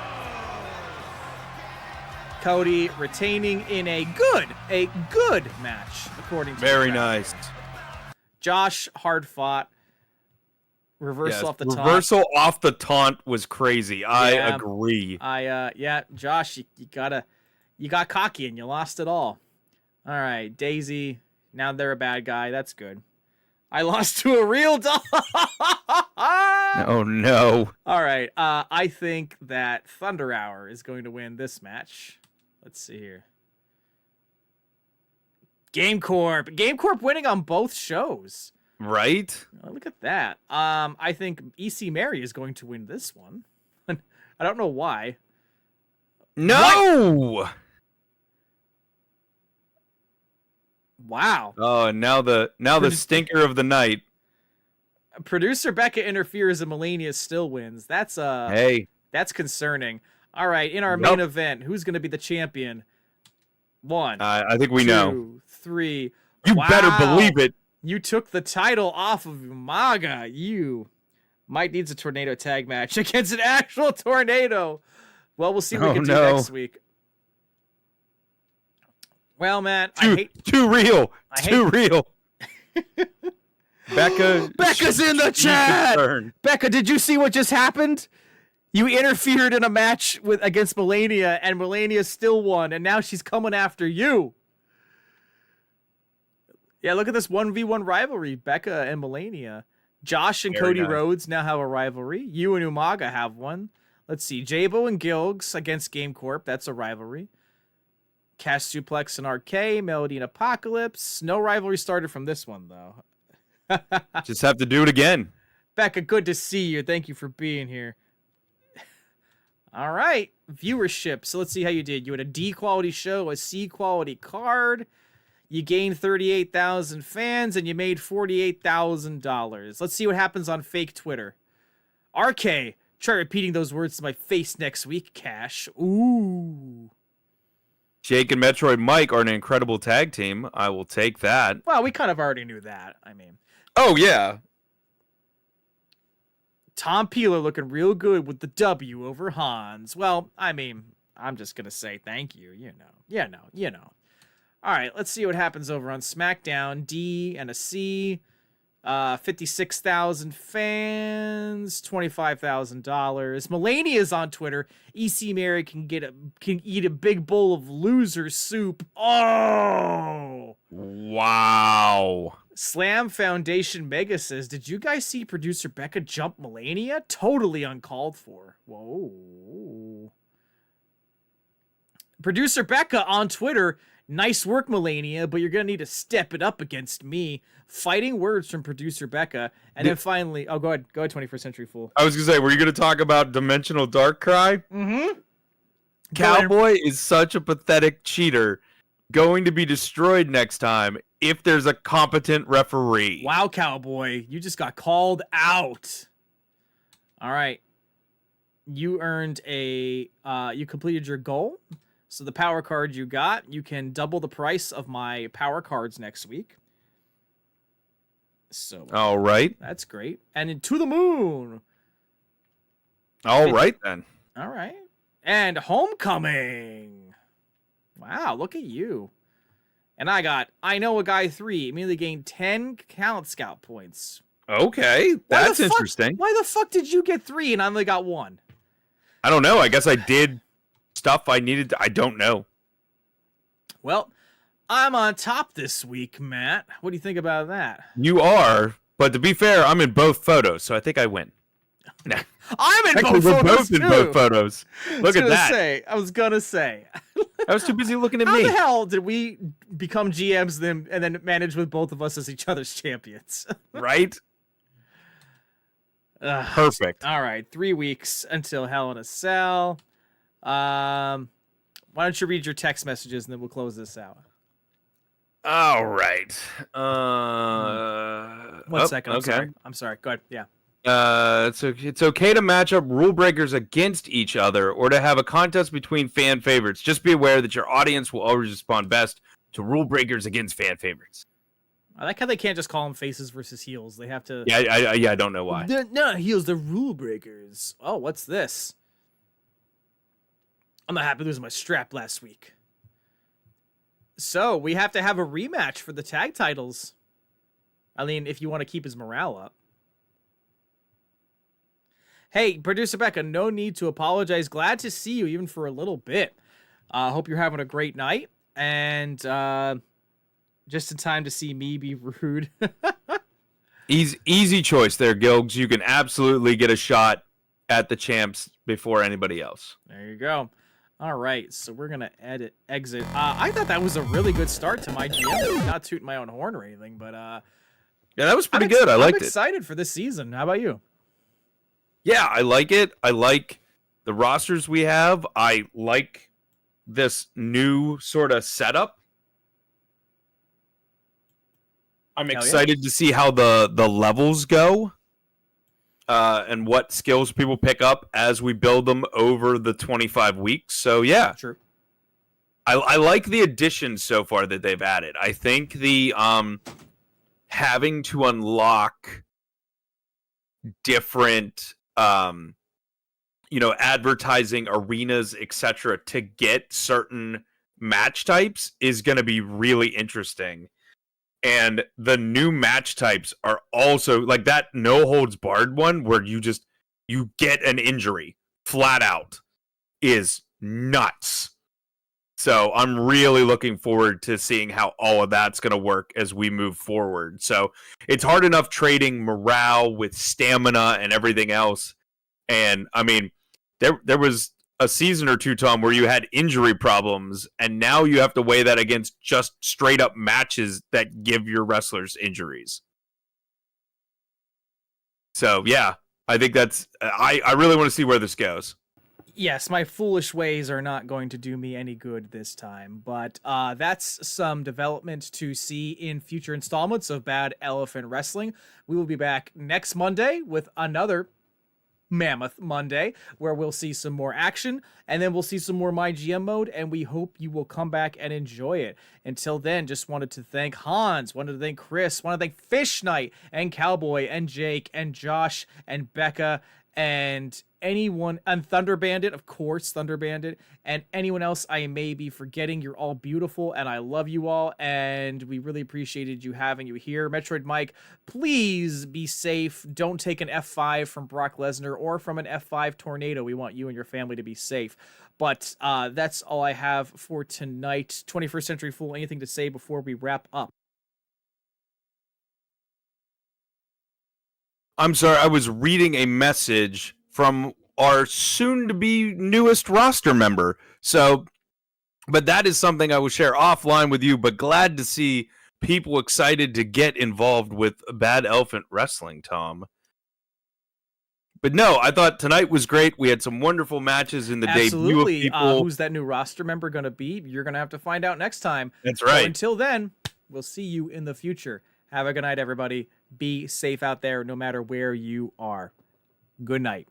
Cody retaining in a good match, according to Very the crowd. nice. Josh hard fought. Reversal Yes, off the taunt. reversal off the taunt was crazy. I Yeah. agree. Yeah, Josh, you got cocky and you lost it all. All right, Daisy. Now they're a bad guy. That's good. I lost to a real dog. Oh, no. All right. I think that Thunder Hour is going to win this match. Let's see here. Game Corp winning on both shows. Right? Oh, look at that. I think EC Mary is going to win this one. I don't know why. No! Wow. Oh, and now the stinker of the night. Producer Becca interferes and Melania still wins. That's Hey. that's concerning. All right, in our Nope. main event, who's going to be the champion? 1, I think we know. 2, 3. You Wow. better believe it. You took the title off of Umaga. You might needs a tornado tag match against an actual tornado. Well, we'll see what we can do next week. Well, man, Too real. I Too real. Becca's Becca's in the chat. concerned. Becca, did you see what just happened? You interfered in a match against Melania, and Melania still won, and now she's coming after you. Yeah, look at this 1v1 rivalry, Becca and Melania. Josh and Very Cody nice. Rhodes now have a rivalry. You and Umaga have one. Let's see, Jabo and Gilgs against Game Corp. That's a rivalry. Cash Suplex and RK, Melody and Apocalypse. No rivalry started from this one, though. Just have to do it again. Becca, good to see you. Thank you for being here. All right, viewership. So let's see how you did. You had a D quality show, a C quality card. You gained 38,000 fans, and you made $48,000. Let's see what happens on fake Twitter. RK, try repeating those words to my face next week, Cash. Ooh. Jake and Metroid Mike are an incredible tag team. I will take that. Well, we kind of already knew that. I mean, Oh, yeah. Tom Peeler looking real good with the W over Hans. Well, I mean, I'm just going to say thank you. You know. All right, let's see what happens over on SmackDown. D and a C. 56,000 fans, $25,000. Melania's on Twitter. EC Mary can eat a big bowl of loser soup. Oh! Wow. Slam Foundation Mega says, did you guys see producer Becca jump Melania? Totally uncalled for. Whoa. Producer Becca on Twitter, nice work, Melania, but you're going to need to step it up against me. Fighting words from producer Becca. And then finally, oh, go ahead, 21st Century Fool. I was going to say, were you going to talk about Dimensional Dark Cry? Mm-hmm. Cowboy is such a pathetic cheater. Going to be destroyed next time if there's a competent referee. Wow, Cowboy, you just got called out. All right. You earned you completed your goal. So the power card you got, you can double the price of my power cards next week. So All right. that's great. And into the moon. All right, then. All right. And Homecoming. Wow, look at you. And I know a guy 3. Immediately gained 10 talent scout points. Okay. That's interesting. Why the fuck did you get 3 and I only got 1? I don't know. I guess I did stuff I needed to. I don't know. Well, I'm on top this week, Matt. What do you think about that? You are, but to be fair, I'm in both photos, so I think I win. Nah. I'm in Actually, both we're photos both too. in both photos. Look at that. I was gonna say. I was too busy looking at How me. the hell did we become GMs and then manage with both of us as each other's champions? Right? Ugh. Perfect. All right, 3 weeks until Hell in a Cell. Why don't you read your text messages and then we'll close this out. All right. 1 second. Okay. I'm sorry. Go ahead. Yeah. It's okay to match up rule breakers against each other or to have a contest between fan favorites. Just be aware that your audience will always respond best to rule breakers against fan favorites. I like how they can't just call them faces versus heels. They have to. Yeah, I don't know why. They're not heels. They're rule breakers. Oh, what's this? I'm not happy losing my strap last week. So we have to have a rematch for the tag titles. I mean, if you want to keep his morale up. Hey, producer Becca, no need to apologize. Glad to see you even for a little bit. Hope you're having a great night. And just in time to see me be rude. Easy choice there, Gilgs. You can absolutely get a shot at the champs before anybody else. There you go. All right, so we're going to exit. I thought that was a really good start to MyGM. Not tooting my own horn or anything, but yeah, that was pretty good. I liked it. I'm excited for this season. How about you? Yeah, I like it. I like the rosters we have. I like this new sort of setup. I'm excited to see how the levels go and what skills people pick up as we build them over the 25 weeks. So, yeah. True. I like the additions so far that they've added. I think the having to unlock different advertising arenas, etc., to get certain match types is going to be really interesting. And the new match types are also like that no holds barred one where you get an injury flat out is nuts. So I'm really looking forward to seeing how all of that's going to work as we move forward. So it's hard enough trading morale with stamina and everything else. And I mean, there was a season or two, Tom, where you had injury problems, and now you have to weigh that against just straight up matches that give your wrestlers injuries. So yeah, I think that's, I really want to see where this goes. Yes, my foolish ways are not going to do me any good this time, but that's some development to see in future installments of Bad Elephant Wrestling. We will be back next Monday with another Mammoth Monday, where we'll see some more action, and then we'll see some more MyGM mode, and we hope you will come back and enjoy it. Until then, just wanted to thank Hans, wanted to thank Chris, wanted to thank Fish Knight, and Cowboy, and Jake, and Josh, and Becca, and anyone, and Thunder Bandit, of course, Thunder Bandit, and anyone else I may be forgetting. You're all beautiful, and I love you all, and we really appreciated you having you here. Metroid Mike, please be safe. Don't take an F5 from Brock Lesnar or from an F5 tornado. We want you and your family to be safe. But that's all I have for tonight. 21st Century Fool, anything to say before we wrap up? I'm sorry, I was reading a message from our soon-to-be newest roster member. So, but that is something I will share offline with you, but glad to see people excited to get involved with Bad Elephant Wrestling, Tom. But no, I thought tonight was great. We had some wonderful matches in the debut of people. Who's that new roster member going to be? You're going to have to find out next time. That's right. So until then, we'll see you in the future. Have a good night, everybody. Be safe out there, no matter where you are. Good night.